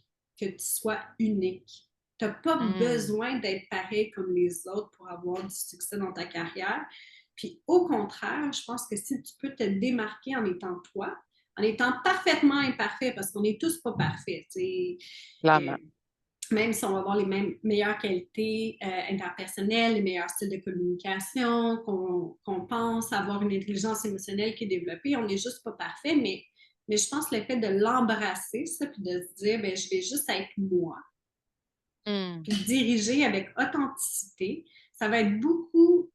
que tu sois unique. Tu n'as pas Hmm. besoin d'être pareil comme les autres pour avoir du succès dans ta carrière. Puis au contraire, je pense que si tu peux te démarquer en étant toi, en étant parfaitement imparfait, parce qu'on n'est tous pas parfaits, tu sais, Clairement. même si on va avoir les meilleures qualités interpersonnelles, les meilleurs styles de communication, qu'on pense avoir une intelligence émotionnelle qui est développée, on n'est juste pas parfait, mais je pense que le fait de l'embrasser, ça, puis de se dire, ben, je vais juste être moi, Hmm. puis diriger avec authenticité, ça va être beaucoup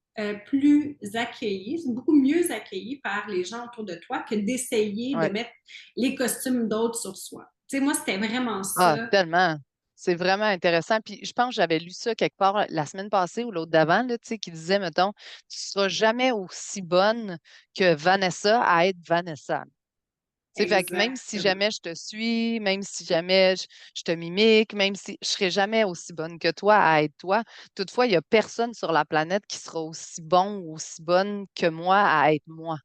plus accueilli, beaucoup mieux accueilli par les gens autour de toi que d'essayer de Ouais. mettre les costumes d'autres sur soi. Tu sais, moi, c'était vraiment Ah, ça. tellement. C'est vraiment intéressant. Puis je pense que j'avais lu ça quelque part la semaine passée ou l'autre d'avant, là, tu sais, qui disait, mettons, tu seras jamais aussi bonne que Vanessa à être Vanessa. Tu sais, fait que même si Exactement. jamais je te suis, même si jamais je te mimique, même si je serai jamais aussi bonne que toi à être toi, toutefois, il n'y a personne sur la planète qui sera aussi bon ou aussi bonne que moi à être moi.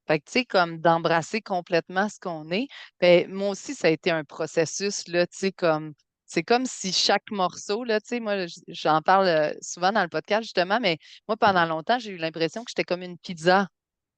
Fait que, tu sais, comme d'embrasser complètement ce qu'on est. Ben, moi aussi, ça a été un processus, là, tu sais, comme, c'est comme si chaque morceau, là, tu sais, moi, j'en parle souvent dans le podcast, justement, mais moi, pendant longtemps, j'ai eu l'impression que j'étais comme une pizza.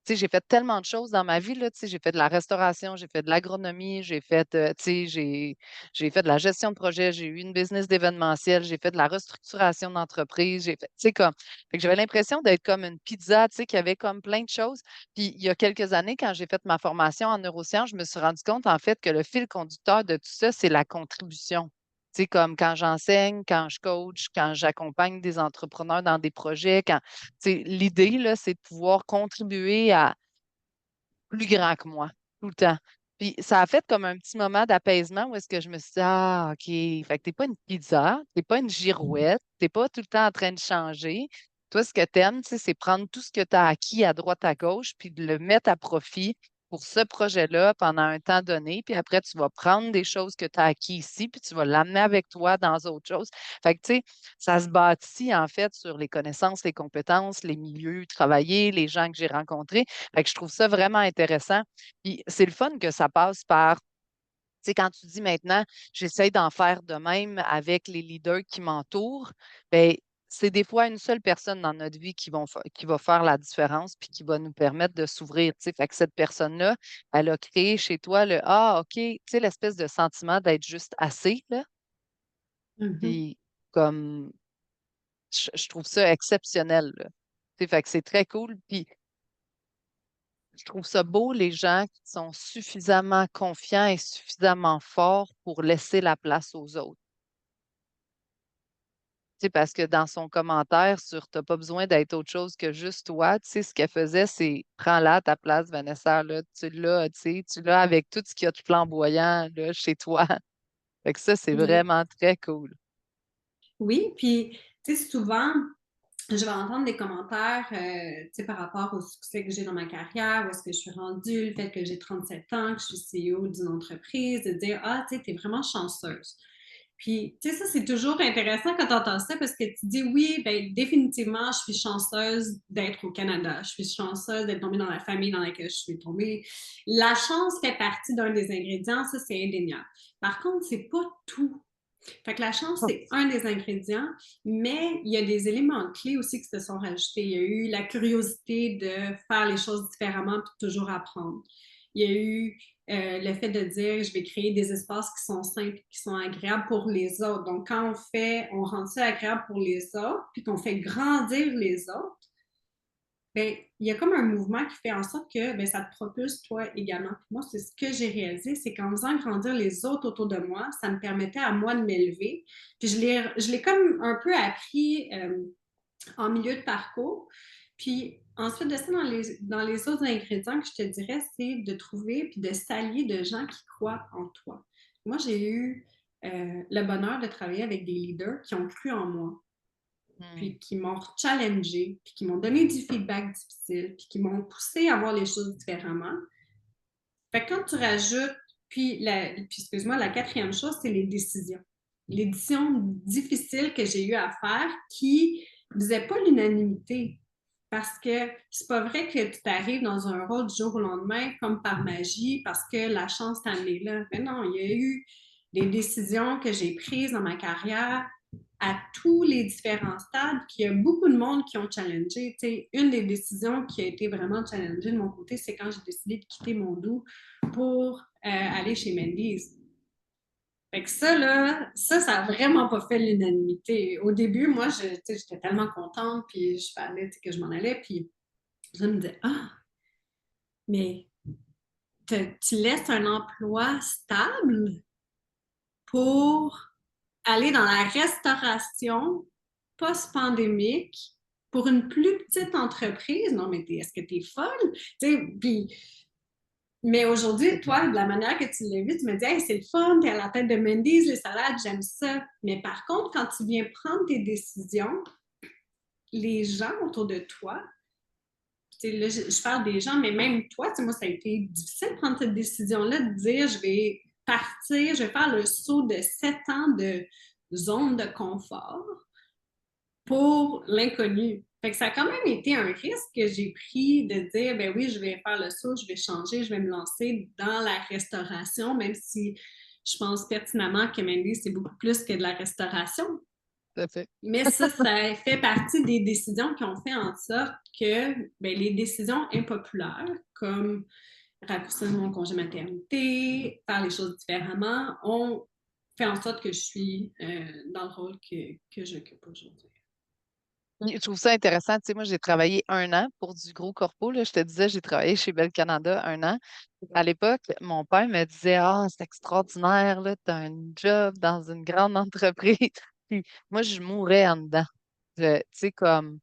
Tu sais, j'ai fait tellement de choses dans ma vie, là, tu sais, j'ai fait de la restauration, j'ai fait de l'agronomie, j'ai fait, tu sais, j'ai fait de la gestion de projet, j'ai eu une business d'événementiel, j'ai fait de la restructuration d'entreprise, j'ai fait, tu sais, comme, fait que j'avais l'impression d'être comme une pizza, tu sais, qui avait comme plein de choses. Puis il y a quelques années, quand j'ai fait ma formation en neurosciences, je me suis rendu compte, en fait, que le fil conducteur de tout ça, c'est la contribution. Tu sais, comme quand j'enseigne, quand je coach, quand j'accompagne des entrepreneurs dans des projets, quand l'idée, là, c'est de pouvoir contribuer à plus grand que moi, tout le temps. Puis ça a fait comme un petit moment d'apaisement où est-ce que je me suis dit, ah, OK, fait que t'es pas une pizza, t'es pas une girouette, t'es pas tout le temps en train de changer. Toi, ce que t'aimes, tu sais, c'est prendre tout ce que tu as acquis à droite, à gauche, puis de le mettre à profit pour ce projet-là pendant un temps donné. Puis après, tu vas prendre des choses que tu as acquis ici, puis tu vas l'amener avec toi dans autre chose. Fait que, tu sais, ça se bâtit en fait sur les connaissances, les compétences, les milieux travaillés, les gens que j'ai rencontrés. Fait que je trouve ça vraiment intéressant. Puis c'est le fun que ça passe par, tu sais, quand tu dis maintenant, j'essaie d'en faire de même avec les leaders qui m'entourent, bien, c'est des fois une seule personne dans notre vie qui va faire la différence puis qui va nous permettre de s'ouvrir. Tu sais. Fait que cette personne-là, elle a créé chez toi le Ah, OK, tu sais, l'espèce de sentiment d'être juste assez, là. Mhm. Puis comme je trouve ça exceptionnel, là. Tu sais, fait que c'est très cool. Puis je trouve ça beau, les gens qui sont suffisamment confiants et suffisamment forts pour laisser la place aux autres. Tu sais, parce que dans son commentaire sur t'as pas besoin d'être autre chose que juste toi, tu sais, ce qu'elle faisait, c'est prends-la à ta place, Vanessa, là, tu l'as, tu sais, tu l'as avec tout ce qu'il y a de flamboyant, là, chez toi. Fait que ça, c'est Oui. vraiment très cool. Oui, puis, tu sais, souvent, je vais entendre des commentaires, tu sais, par rapport au succès que j'ai dans ma carrière, où est-ce que je suis rendue, le fait que j'ai 37 ans, que je suis CEO d'une entreprise, de dire, ah, tu sais, t'es vraiment chanceuse. Puis, tu sais, ça, c'est toujours intéressant quand tu entends ça parce que tu dis, oui, ben définitivement, je suis chanceuse d'être au Canada. Je suis chanceuse d'être tombée dans la famille dans laquelle je suis tombée. La chance fait partie d'un des ingrédients, ça, c'est indéniable. Par contre, c'est pas tout. Fait que la chance, Oh. c'est un des ingrédients, mais il y a des éléments clés aussi qui se sont rajoutés. Il y a eu la curiosité de faire les choses différemment pour toujours apprendre. Il y a eu le fait de dire je vais créer des espaces qui sont simples, qui sont agréables pour les autres. Donc, quand on rend ça agréable pour les autres, puis qu'on fait grandir les autres, ben, il y a comme un mouvement qui fait en sorte que ben, ça te propulse toi également. Puis moi, c'est ce que j'ai réalisé, c'est qu'en faisant grandir les autres autour de moi, ça me permettait à moi de m'élever. Puis je l'ai comme un peu appris en milieu de parcours. Puis ensuite de ça, dans les autres ingrédients que je te dirais, c'est de trouver puis de s'allier de gens qui croient en toi. Moi, j'ai eu le bonheur de travailler avec des leaders qui ont cru en moi Hmm. puis qui m'ont challengé, puis qui m'ont donné du feedback difficile, puis qui m'ont poussé à voir les choses différemment. Fait que quand tu rajoutes, puis excuse-moi, la quatrième chose, c'est les décisions. Les décisions difficiles que j'ai eu à faire qui ne faisaient pas l'unanimité. Parce que c'est pas vrai que tu t'arrives dans un rôle du jour au lendemain comme par magie parce que la chance t'a amené là. Mais non, il y a eu des décisions que j'ai prises dans ma carrière à tous les différents stades, qu'il y a beaucoup de monde qui ont challengé. T'sais, une des décisions qui a été vraiment challengée de mon côté, c'est quand j'ai décidé de quitter Mondou pour aller chez Mendy's. Fait que ça, là, ça a vraiment pas fait l'unanimité. Au début, moi, j'étais tellement contente, puis je parlais que je m'en allais, puis je me disais, ah, mais tu laisses un emploi stable pour aller dans la restauration post-pandémique pour une plus petite entreprise. Non, mais est-ce que tu es folle? Puis, mais aujourd'hui, toi, de la manière que tu l'as vu, tu me dis, hey, c'est le fun, t'es à la tête de Mendy's, les salades, j'aime ça. Mais par contre, quand tu viens prendre tes décisions, les gens autour de toi, là, je parle des gens, mais même toi, moi, ça a été difficile de prendre cette décision-là, de dire, je vais partir, je vais faire le saut de 7 ans de zone de confort pour l'inconnu. Fait que ça a quand même été un risque que j'ai pris de dire, ben oui, je vais faire le saut, je vais changer, je vais me lancer dans la restauration, même si je pense pertinemment que Mandy, c'est beaucoup plus que de la restauration. Tout à fait. Mais ça fait partie des décisions qui ont fait en sorte que ben, les décisions impopulaires, comme raccourcir mon congé maternité, faire les choses différemment, ont fait en sorte que je suis dans le rôle que j'occupe aujourd'hui. Je trouve ça intéressant. Tu sais, moi, j'ai travaillé 1 an pour du gros corpo, là. Je te disais, j'ai travaillé chez Bell Canada 1 an. À l'époque, mon père me disait, ah, c'est extraordinaire, là, tu as un job dans une grande entreprise. Puis moi, je mourais en dedans. Tu sais, comme,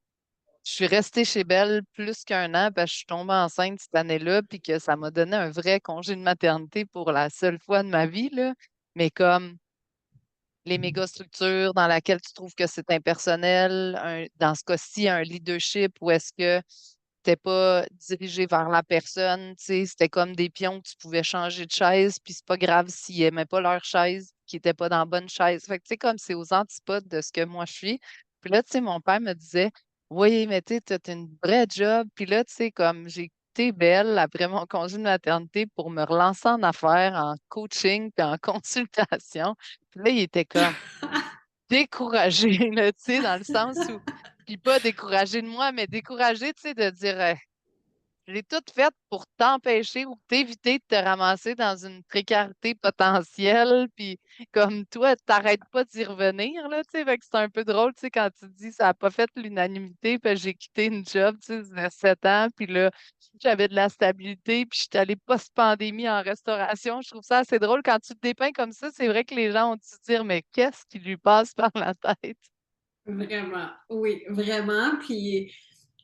je suis restée chez Bell plus qu'1 an parce que je suis tombée enceinte cette année-là, puis que ça m'a donné un vrai congé de maternité pour la seule fois de ma vie, là. Mais comme, les mégastructures dans laquelle tu trouves que c'est impersonnel, dans ce cas-ci, un leadership où est-ce que t'es pas dirigé vers la personne, tu sais, c'était comme des pions que tu pouvais changer de chaise, puis c'est pas grave s'ils aimaient pas leur chaise, qu'ils étaient pas dans la bonne chaise. Fait que, tu sais, comme c'est aux antipodes de ce que moi je suis. Puis là, tu sais, mon père me disait, oui, mais tu sais, t'as une vraie job. Puis là, tu sais, comme j'ai quitté Belle après mon congé de maternité pour me relancer en affaires, en coaching, puis en consultation. Puis là, il était comme découragé, là, tu sais, dans le sens où, puis pas découragé de moi, mais découragé, tu sais, de dire, je l'ai toute faite pour t'empêcher ou t'éviter de te ramasser dans une précarité potentielle, puis comme toi, t'arrêtes pas d'y revenir, là, tu sais, fait que c'est un peu drôle, tu sais, quand tu dis ça a pas fait l'unanimité, puis j'ai quitté une job, tu sais, de 7 ans, puis là, j'avais de la stabilité, puis j'étais allée post-pandémie en restauration. Je trouve ça assez drôle quand tu te dépeins comme ça. C'est vrai que les gens ont dû se dire, mais qu'est-ce qui lui passe par la tête? Vraiment, oui, vraiment. Puis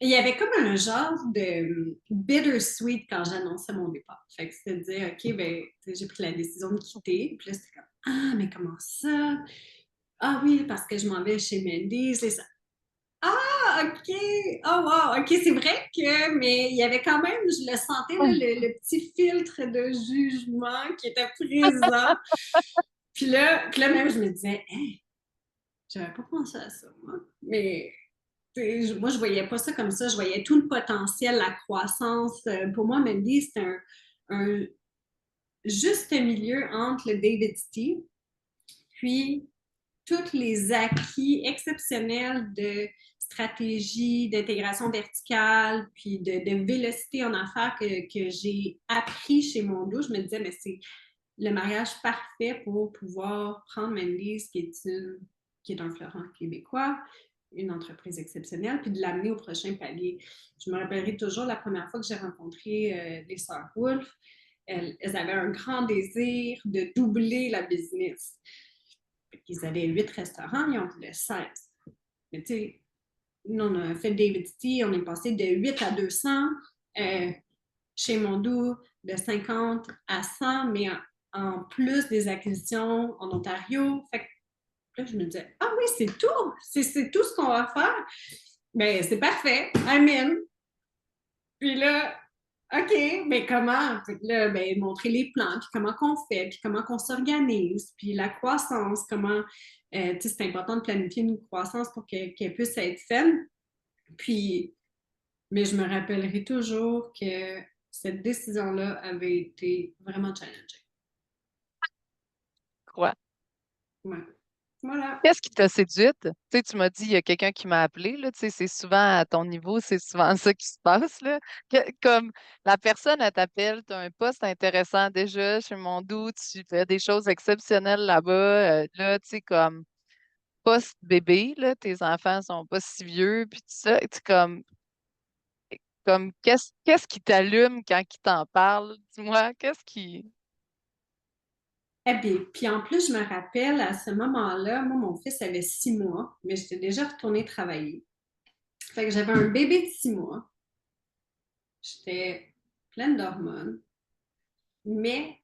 il y avait comme un genre de bittersweet quand j'annonçais mon départ. Fait que c'était de dire, OK, ben, j'ai pris la décision de quitter. Puis là, c'était comme, ah, mais comment ça? Ah oui, parce que je m'en vais chez Mendy's. Ah, OK! Oh, wow! OK, c'est vrai que, mais il y avait quand même, je le sentais, là, le petit filtre de jugement qui était présent. Puis là même, je me disais, hey, j'avais pas pensé à ça, moi. Mais moi, je voyais pas ça comme ça. Je voyais tout le potentiel, la croissance. Pour moi, Mendy, c'est un juste milieu entre le David Steve, puis tous les acquis exceptionnels de stratégie, d'intégration verticale, puis de vélocité en affaires que j'ai appris chez Mondo. Je me disais, mais c'est le mariage parfait pour pouvoir prendre Mendy's, qui est un fleuron québécois, une entreprise exceptionnelle, puis de l'amener au prochain palier. Je me rappellerai toujours la première fois que j'ai rencontré les sœurs Wolf. Elles avaient un grand désir de doubler la business. Ils avaient 8 restaurants, ils en voulaient 16. Mais tu sais, nous, on a fait David City, on est passé de 8 à 200. Chez Mondou, de 50 à 100, mais en plus des acquisitions en Ontario. Fait que là, je me disais, ah oui, c'est tout. C'est tout ce qu'on va faire. Ben, c'est parfait. Amen. Puis là, OK, mais comment? Fait que là, ben, montrer les plans, puis comment qu'on fait, puis comment qu'on s'organise, puis la croissance, comment, tu sais, c'est important de planifier une croissance pour qu'elle puisse être saine. Puis, mais je me rappellerai toujours que cette décision-là avait été vraiment challengée. crois. Ouais. Voilà. Qu'est-ce qui t'a séduite? Tu sais, tu m'as dit, il y a quelqu'un qui m'a appelé, là, tu sais, c'est souvent à ton niveau, c'est souvent ça qui se passe, là. Comme la personne, elle t'appelle, tu as un poste intéressant déjà chez Mondou, tu fais des choses exceptionnelles là-bas, là, tu sais, comme post-bébé, là, tes enfants sont pas si vieux, puis tout ça, tu comme qu'est-ce qui t'allume quand ils t'en parlent? Dis-moi, qu'est-ce qui... Eh bien, puis en plus, je me rappelle à ce moment-là, moi, mon fils avait 6 mois, mais j'étais déjà retournée travailler. Fait que j'avais un bébé de 6 mois. J'étais pleine d'hormones, mais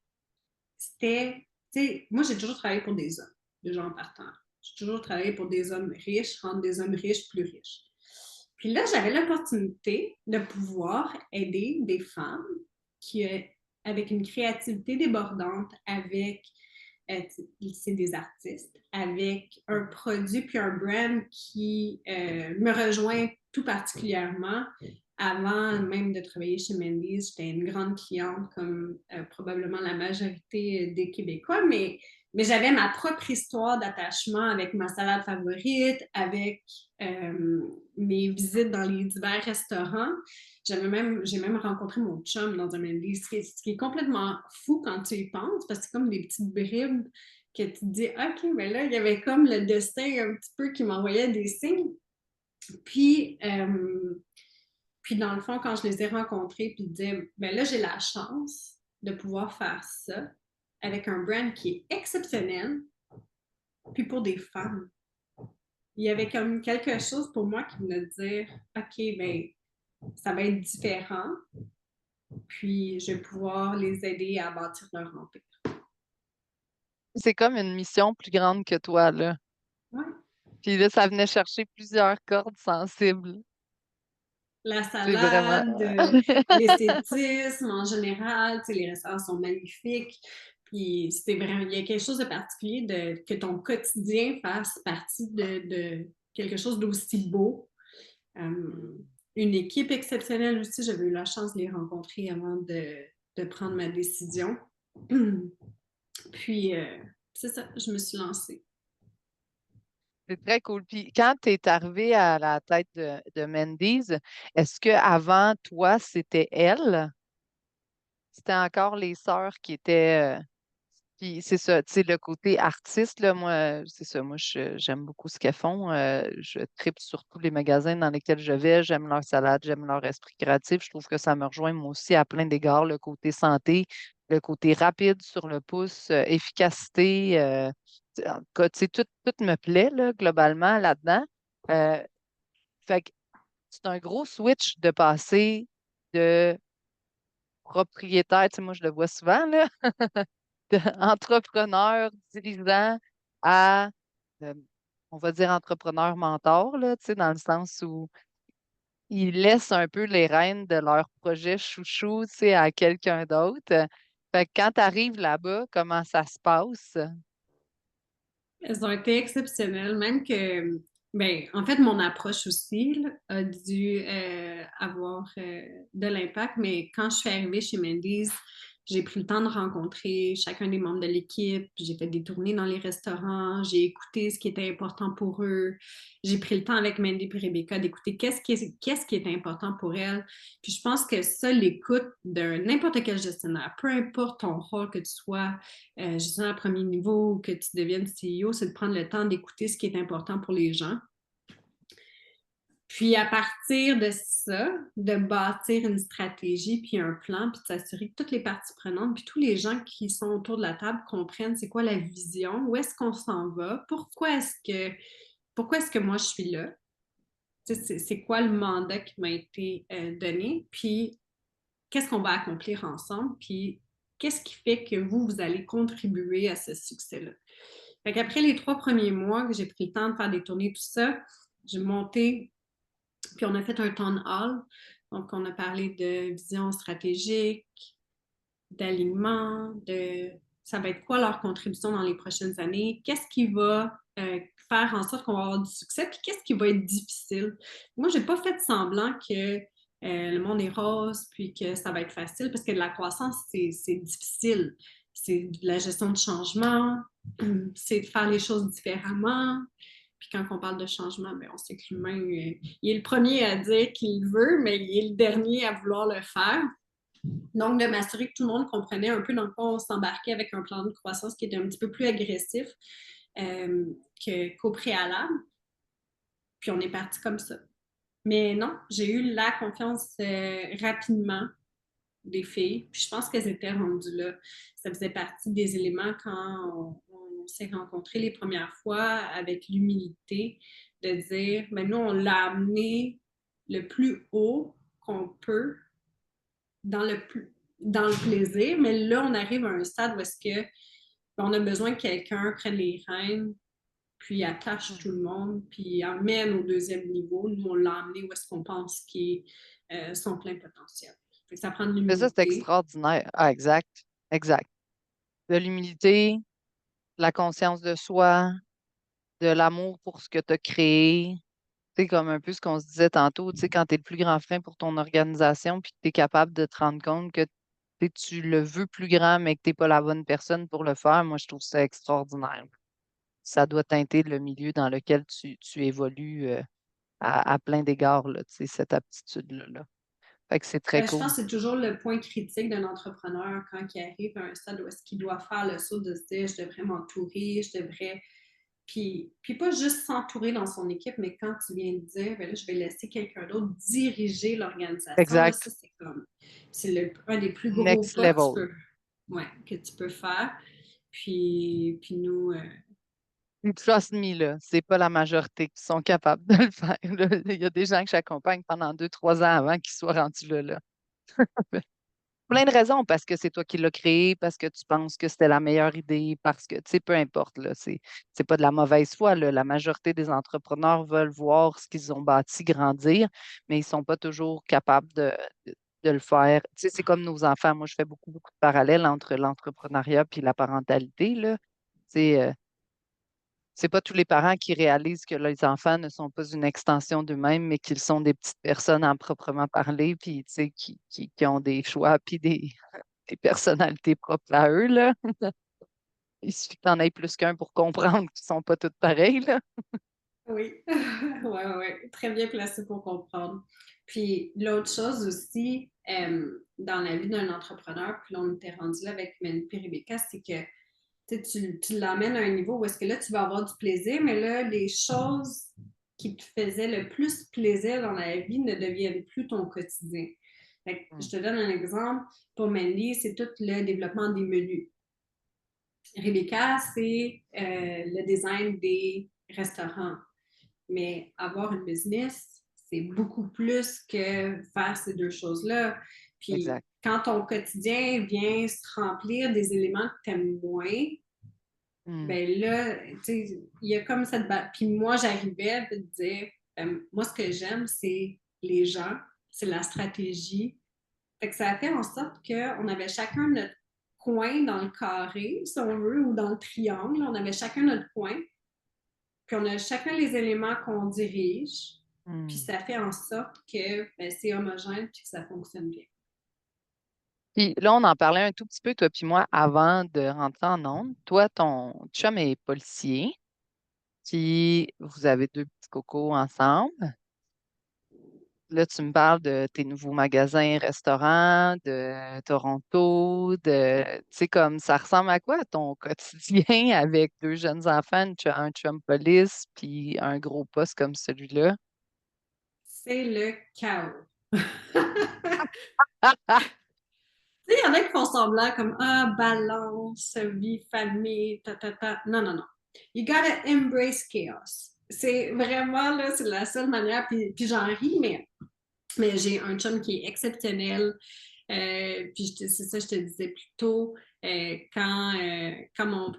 c'était, tu sais, moi, j'ai toujours travaillé pour des hommes, des gens partants. J'ai toujours travaillé pour des hommes riches, rendre des hommes riches plus riches. Puis là, j'avais l'opportunité de pouvoir aider des femmes qui, avec une créativité débordante, avec, c'est des artistes, avec un produit puis un brand qui me rejoint tout particulièrement. Avant même de travailler chez Mendy's, j'étais une grande cliente comme probablement la majorité des Québécois, mais j'avais ma propre histoire d'attachement avec ma salade favorite, avec mes visites dans les divers restaurants. J'ai même rencontré mon chum dans un Mendy's, ce qui est complètement fou quand tu y penses, parce que c'est comme des petites bribes que tu te dis, OK, mais là, il y avait comme le destin un petit peu qui m'envoyait des signes. Puis, puis dans le fond, quand je les ai rencontrés, puis disais, ben là, j'ai la chance de pouvoir faire ça avec un brand qui est exceptionnel, puis pour des femmes. Il y avait comme quelque chose pour moi qui venait de dire, OK, ben ça va être différent, puis je vais pouvoir les aider à bâtir leur empire. C'est comme une mission plus grande que toi, là. Ouais. Puis là, ça venait chercher plusieurs cordes sensibles. La C'est vraiment... salade, l'esthétisme en général, tu sais, les restaurants sont magnifiques. Puis c'était vraiment, il y a quelque chose de particulier que ton quotidien fasse partie de quelque chose d'aussi beau. Une équipe exceptionnelle aussi, j'avais eu la chance de les rencontrer avant de prendre ma décision. Puis c'est ça, je me suis lancée. C'est très cool. Puis quand tu es arrivé à la tête de Mendy's, est-ce que avant toi, c'était elle? C'était encore les sœurs qui étaient... puis c'est ça, tu sais, le côté artiste, là, moi, c'est ça, moi, j'aime beaucoup ce qu'elles font. Je tripe sur tous les magasins dans lesquels je vais. J'aime leur salade, j'aime leur esprit créatif. Je trouve que ça me rejoint, moi aussi, à plein d'égards, le côté santé, le côté rapide sur le pouce, efficacité. En tout cas, tu sais, tout me plaît, là, globalement, là-dedans. Euh, fait que c'est un gros switch de passer de propriétaire, tu sais, moi, je le vois souvent, là, entrepreneur, dirigeant à, euh, on va dire, entrepreneur mentor, là, tu sais, dans le sens où ils laissent un peu les rênes de leur projet chouchou, tu sais, à quelqu'un d'autre. Fait que quand tu arrives là-bas, comment ça se passe? Elles ont été exceptionnelles, même que, ben, en fait, mon approche aussi là, a dû avoir de l'impact, mais quand je suis arrivée chez Mendy's, j'ai pris le temps de rencontrer chacun des membres de l'équipe, j'ai fait des tournées dans les restaurants, j'ai écouté ce qui était important pour eux, j'ai pris le temps avec Mandy et Rebecca d'écouter qu'est-ce qui est important pour elles. Puis je pense que ça, l'écoute de n'importe quel gestionnaire, peu importe ton rôle, que tu sois gestionnaire à premier niveau ou que tu deviennes CEO, c'est de prendre le temps d'écouter ce qui est important pour les gens. Puis à partir de ça, de bâtir une stratégie, puis un plan, puis de s'assurer que toutes les parties prenantes, puis tous les gens qui sont autour de la table comprennent c'est quoi la vision, où est-ce qu'on s'en va, pourquoi est-ce que moi je suis là, c'est quoi le mandat qui m'a été donné, puis qu'est-ce qu'on va accomplir ensemble, puis qu'est-ce qui fait que vous allez contribuer à ce succès-là. Fait qu'après les 3 premiers mois que j'ai pris le temps de faire des tournées, tout ça, j'ai monté, puis on a fait un town hall. Donc, on a parlé de vision stratégique, d'alignement, de ça va être quoi leur contribution dans les prochaines années, qu'est-ce qui va faire en sorte qu'on va avoir du succès, puis qu'est-ce qui va être difficile. Moi, j'ai pas fait semblant que le monde est rose, puis que ça va être facile, parce que de la croissance, c'est difficile. C'est de la gestion de changement, c'est de faire les choses différemment. Puis quand on parle de changement, ben, on sait que l'humain, il est le premier à dire qu'il le veut, mais il est le dernier à vouloir le faire. Donc, de m'assurer que tout le monde comprenait un peu dans quoi on s'embarquait avec un plan de croissance qui était un petit peu plus agressif qu'au préalable. Puis on est parti comme ça. Mais non, j'ai eu la confiance rapidement des filles. Puis je pense qu'elles étaient rendues là. Ça faisait partie des éléments quand on s'est rencontrés les premières fois avec l'humilité de dire, mais nous, on l'a amené le plus haut qu'on peut dans dans le plaisir, mais là, on arrive à un stade où est-ce que on a besoin que quelqu'un prenne les rênes, puis attache tout le monde, puis emmène au deuxième niveau. Nous, on l'a emmené où est-ce qu'on pense qu'il est son plein potentiel. Fait que ça prend de Mais ça, c'est l'humilité. extraordinaire. Ah, exact. Exact. De l'humilité, la conscience de soi, de l'amour pour ce que tu as créé. Tu sais, comme un peu ce qu'on se disait tantôt, tu sais, quand tu es le plus grand frein pour ton organisation, puis que tu es capable de te rendre compte que tu le veux plus grand, mais que tu n'es pas la bonne personne pour le faire, moi, je trouve ça extraordinaire. Ça doit teinter le milieu dans lequel tu évolues à plein d'égards, là, tu sais, cette aptitude-là. Là. Fait que c'est très Je cool. pense que c'est toujours le point critique d'un entrepreneur quand il arrive à un stade où est-ce qu'il doit faire le saut de se dire je devrais m'entourer, je devrais. Puis pas juste s'entourer dans son équipe, mais quand tu viens de dire ben là, je vais laisser quelqu'un d'autre diriger l'organisation, là, Exact. ça, c'est comme un des plus gros Next pas que level. que tu peux faire. Puis nous, Trust me, là, c'est pas la majorité qui sont capables de le faire. Là. Il y a des gens que j'accompagne pendant 2, 3 ans avant qu'ils soient rendus là. Là. Plein de raisons, parce que c'est toi qui l'as créé, parce que tu penses que c'était la meilleure idée, parce que, tu sais, peu importe, là, c'est pas de la mauvaise foi, là. La majorité des entrepreneurs veulent voir ce qu'ils ont bâti grandir, mais ils sont pas toujours capables de le faire. Tu sais, c'est comme nos enfants. Moi, je fais beaucoup, beaucoup de parallèles entre l'entrepreneuriat puis la parentalité, là. Tu sais, c'est pas tous les parents qui réalisent que les enfants ne sont pas une extension d'eux-mêmes, mais qu'ils sont des petites personnes en proprement parler, puis tu sais, qui ont des choix, puis des personnalités propres à eux, là. Il suffit que t'en aies plus qu'un pour comprendre qu'ils sont pas tous pareils, là. oui, ouais, très bien placé pour comprendre. Puis l'autre chose aussi, dans la vie d'un entrepreneur, puis là, on était rendu là avec Mandy et Rebecca, c'est que tu l'emmènes à un niveau où est-ce que là, tu vas avoir du plaisir, mais là, les choses qui te faisaient le plus plaisir dans la vie ne deviennent plus ton quotidien. Je Mm. te donne un exemple. Pour Mandy, c'est tout le développement des menus. Rebecca, c'est le design des restaurants. Mais avoir une business, c'est beaucoup plus que faire ces deux choses-là. Puis Exact. quand ton quotidien vient se remplir des éléments que tu aimes moins, Mm. ben là, tu sais, il y a comme cette. Puis moi, j'arrivais de dire, moi, ce que j'aime, c'est les gens, c'est la stratégie. Fait que ça a fait en sorte qu'on avait chacun notre coin dans le carré, si on veut, ou dans le triangle. On avait chacun notre coin. Puis on a chacun les éléments qu'on dirige. Puis Mm. ça fait en sorte que ben, c'est homogène puis que ça fonctionne bien. Puis là, on en parlait un tout petit peu, toi puis moi, avant de rentrer en ondes. Toi, ton chum est policier, puis vous avez 2 petits cocos ensemble. Là, tu me parles de tes nouveaux magasins, restaurants, de Toronto, tu sais, comme ça ressemble à quoi ton quotidien avec 2 jeunes enfants, un chum police, puis un gros poste comme celui-là? C'est le chaos. Ah, ah! Tu sais, il y en a qui font semblant comme ah, balance, vie, famille, ta. Non, non, non. You gotta embrace chaos. C'est vraiment là, c'est la seule manière. Puis j'en ris, mais j'ai un chum qui est exceptionnel. Puis c'est ça, je te disais plus tôt, quand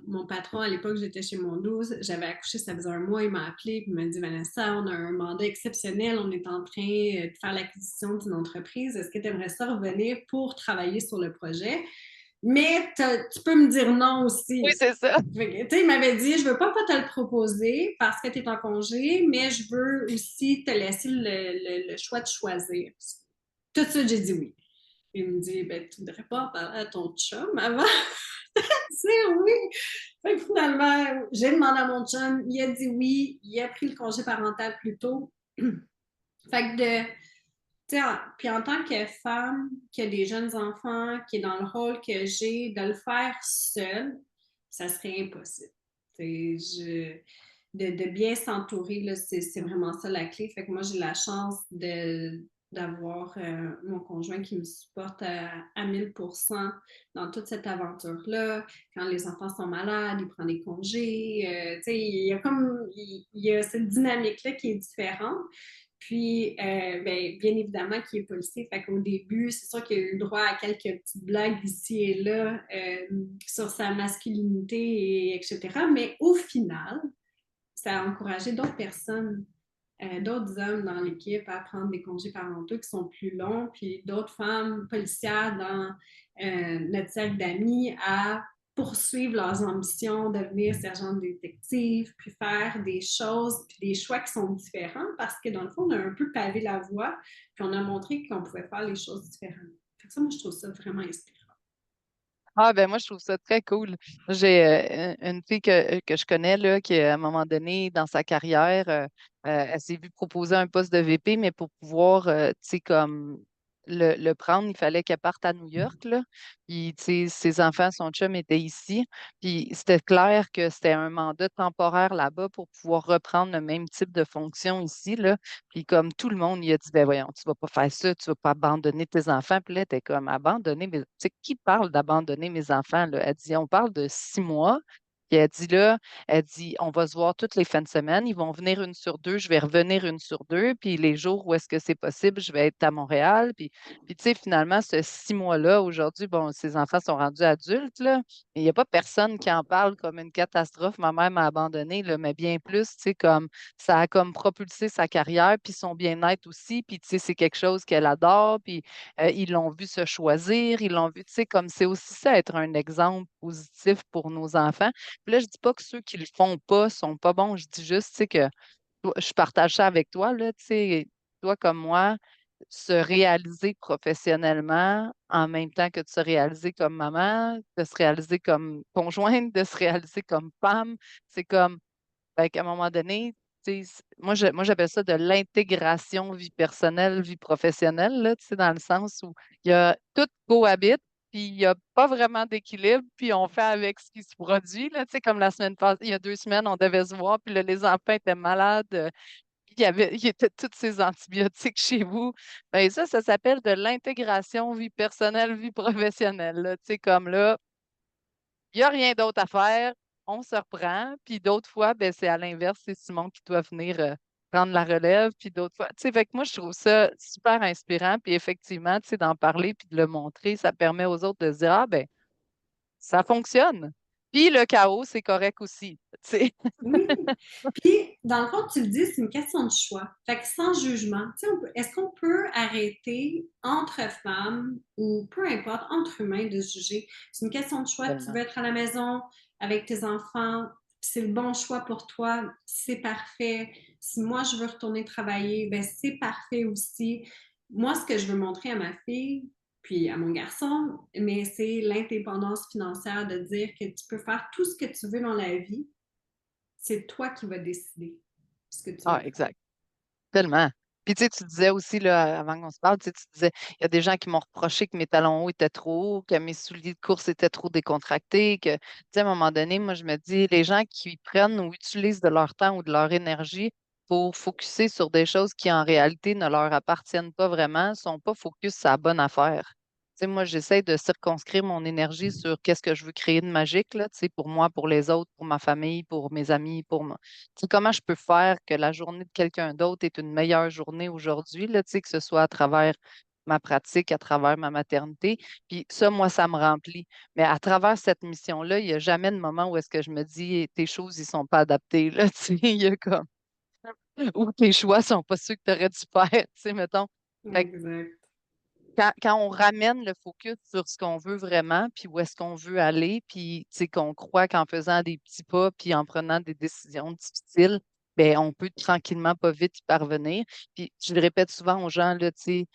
mon patron, à l'époque, j'étais chez mon 12, j'avais accouché, ça faisait un mois, il m'a appelé, puis il m'a dit Vanessa, on a un mandat exceptionnel, on est en train de faire l'acquisition d'une entreprise. Est-ce que tu aimerais ça revenir pour travailler sur le projet? Mais tu peux me dire non Oui, aussi. c'est ça. Il m'avait dit, je veux pas te le proposer parce que tu es en congé, mais je veux aussi te laisser le choix de choisir. Tout de suite, j'ai dit oui. Il me dit, ben, tu ne voudrais pas en parler à ton chum avant? sais, oui. Fait que finalement, j'ai demandé à mon chum, il a dit oui, il a pris le congé parental plus tôt. Fait que puis en tant que femme qui a des jeunes enfants, qui est dans le rôle que j'ai, de le faire seule, ça serait impossible. De bien s'entourer, là, c'est vraiment ça la clé. Fait que moi, j'ai la chance d'avoir mon conjoint qui me supporte à 1000% dans toute cette aventure-là. Quand les enfants sont malades, il prend des congés. Il y a il y a cette dynamique-là qui est différente. Puis, ben, bien évidemment, qui est policier. Fait qu'au début, c'est sûr qu'il a eu droit à quelques petites blagues ici et là sur sa masculinité, etc. Mais au final, ça a encouragé d'autres personnes, d'autres hommes dans l'équipe à prendre des congés parentaux qui sont plus longs, puis d'autres femmes policières dans notre cercle d'amis à poursuivre leurs ambitions, devenir sergent détective, puis faire des choses, puis des choix qui sont différents, parce que dans le fond, on a un peu pavé la voie, puis on a montré qu'on pouvait faire les choses différemment. Fait que ça, moi, je trouve ça vraiment inspirant. Ah, ben moi, je trouve ça très cool. J'ai une fille que je connais, là, qui, à un moment donné, dans sa carrière, elle s'est vue proposer un poste de VP, mais pour pouvoir, tu sais, comme le prendre, il fallait qu'elle parte à New York, là. Puis, tu sais, ses enfants, son chum était ici. Puis, c'était clair que c'était un mandat temporaire là-bas pour pouvoir reprendre le même type de fonction ici, là. Puis comme tout le monde, il a dit, ben voyons, tu vas pas faire ça, tu vas pas abandonner tes enfants. Puis là, t'es comme abandonner, mais tu sais, qui parle d'abandonner mes enfants, là? Elle dit, on parle de 6 mois. Puis elle dit là, elle dit, on va se voir toutes les fins de semaine. Ils vont venir une sur deux, je vais revenir une sur deux. Puis les jours où est-ce que c'est possible, je vais être à Montréal. Puis tu sais, finalement, ce 6 mois-là, aujourd'hui, bon, ses enfants sont rendus adultes, là. Mais il n'y a pas personne qui en parle comme une catastrophe. Ma mère m'a abandonné, là, mais bien plus, tu sais, comme ça a comme propulsé sa carrière, puis son bien-être aussi, puis tu sais, c'est quelque chose qu'elle adore, puis ils l'ont vu se choisir, ils l'ont vu, tu sais, comme c'est aussi ça, être un exemple positif pour nos enfants. Puis là, je dis pas que ceux qui le font pas sont pas bons, je dis juste, tu sais, que je partage ça avec toi, là, tu sais, toi comme moi, se réaliser professionnellement en même temps que de se réaliser comme maman, de se réaliser comme conjointe, de se réaliser comme femme, c'est comme fait qu'à un moment donné, tu sais, moi, j'appelle ça de l'intégration vie personnelle, vie professionnelle, là, tu sais, dans le sens où il y a tout cohabite, puis il n'y a pas vraiment d'équilibre, puis on fait avec ce qui se produit, là, tu sais, comme la semaine passée, il y a 2 semaines, on devait se voir, puis là, les enfants étaient malades, puis il y était toutes ces antibiotiques chez vous. Ben ça s'appelle de l'intégration vie personnelle, vie professionnelle, là, tu sais, comme là, il n'y a rien d'autre à faire, on se reprend. Puis d'autres fois, ben, c'est à l'inverse, c'est Simon qui doit venir prendre la relève. Puis d'autres fois, tu sais, fait que moi, je trouve ça super inspirant. Puis effectivement, tu sais, d'en parler puis de le montrer, ça permet aux autres de se dire, ah, ben, ça fonctionne. Puis le chaos, c'est correct aussi. Tu sais. Oui. Puis, dans le fond, tu le dis, c'est une question de choix. Fait que sans jugement, tu sais, est-ce qu'on peut arrêter entre femmes ou peu importe, entre humains de se juger? C'est une question de choix. Tu veux Tellement. être à la maison avec tes enfants, c'est le bon choix pour toi, c'est parfait. Si moi, je veux retourner travailler, ben c'est parfait aussi. Moi, ce que je veux montrer à ma fille, puis à mon garçon, mais c'est l'indépendance financière de dire que tu peux faire tout ce que tu veux dans la vie, c'est toi qui vas décider ce que tu Ah, veux faire. exact. Tellement. Puis tu sais, tu disais aussi, là, avant qu'on se parle, tu sais, tu disais, il y a des gens qui m'ont reproché que mes talons hauts étaient trop hauts, que mes souliers de course étaient trop décontractés, que, tu sais, à un moment donné, moi, je me dis, les gens qui prennent ou utilisent de leur temps ou de leur énergie pour focuser sur des choses qui, en réalité, ne leur appartiennent pas vraiment, sont pas focus sur la bonne affaire. Tu sais, moi, j'essaie de circonscrire mon énergie sur qu'est-ce que je veux créer de magique, là, tu sais, pour moi, pour les autres, pour ma famille, pour mes amis, pour moi. Tu sais, comment je peux faire que la journée de quelqu'un d'autre est une meilleure journée aujourd'hui, là, tu sais, que ce soit à travers ma pratique, à travers ma maternité. Puis ça, moi, ça me remplit. Mais à travers cette mission-là, il n'y a jamais de moment où est-ce que je me dis, tes choses, ils sont pas adaptées, là, tu sais, il y a comme, ou tes choix sont pas ceux que tu aurais dû faire, tu sais, mettons. Fait que Exact. quand on ramène le focus sur ce qu'on veut vraiment, puis où est-ce qu'on veut aller, puis tu sais, qu'on croit qu'en faisant des petits pas, puis en prenant des décisions difficiles, ben on peut tranquillement, pas vite y parvenir. Puis je le répète souvent aux gens, là, tu sais,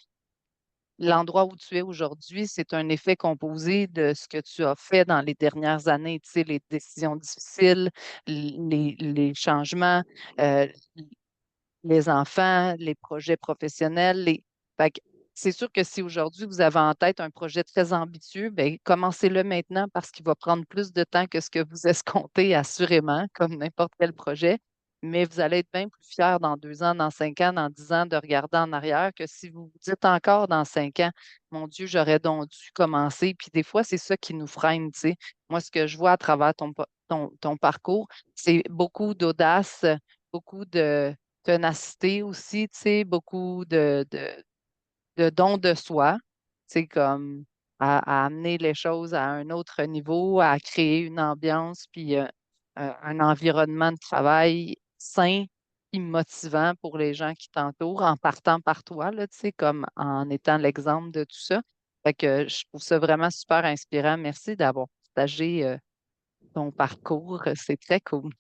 l'endroit où tu es aujourd'hui, c'est un effet composé de ce que tu as fait dans les dernières années, tu sais, les décisions difficiles, les changements, euh, les enfants, les projets professionnels. Fait que c'est sûr que si aujourd'hui vous avez en tête un projet très ambitieux, ben, commencez-le maintenant parce qu'il va prendre plus de temps que ce que vous escomptez, assurément, comme n'importe quel projet. Mais vous allez être bien plus fiers dans 2 ans, dans 5 ans, dans 10 ans de regarder en arrière que si vous vous dites encore dans 5 ans, mon Dieu, j'aurais donc dû commencer. Puis des fois, c'est ça qui nous freine, tu sais. Moi, ce que je vois à travers ton parcours, c'est beaucoup d'audace, beaucoup de ténacité aussi, tu sais, beaucoup de don de soi. C'est comme à amener les choses à un autre niveau, à créer une ambiance, puis un environnement de travail sain et motivant pour les gens qui t'entourent, en partant par toi, là, tu sais, comme en étant l'exemple de tout ça. Fait que je trouve ça vraiment super inspirant. Merci d'avoir partagé ton parcours. C'est très cool.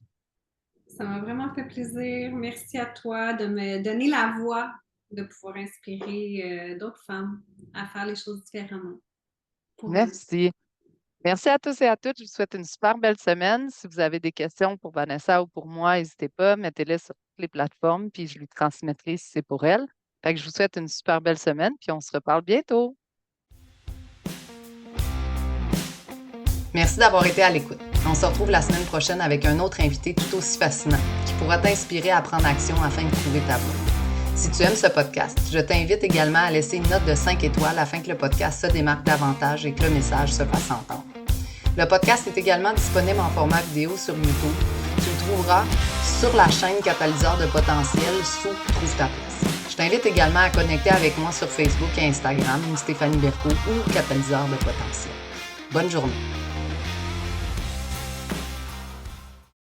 Ça m'a vraiment fait plaisir. Merci à toi de me donner la voix, de pouvoir inspirer d'autres femmes à faire les choses différemment pour elles. Merci. Merci à tous et à toutes. Je vous souhaite une super belle semaine. Si vous avez des questions pour Vanessa ou pour moi, n'hésitez pas, mettez-les sur toutes les plateformes, puis je lui transmettrai si c'est pour elle. Fait que je vous souhaite une super belle semaine, puis on se reparle bientôt. Merci d'avoir été à l'écoute. On se retrouve la semaine prochaine avec un autre invité tout aussi fascinant qui pourra t'inspirer à prendre action afin de trouver ta voie. Si tu aimes ce podcast, je t'invite également à laisser une note de 5 étoiles afin que le podcast se démarque davantage et que le message se fasse entendre. Le podcast est également disponible en format vidéo sur YouTube. Tu le trouveras sur la chaîne Catalyseur de potentiel sous Trouve ta place. Je t'invite également à connecter avec moi sur Facebook et Instagram, Stéphanie Berthaud ou Catalyseur de potentiel. Bonne journée.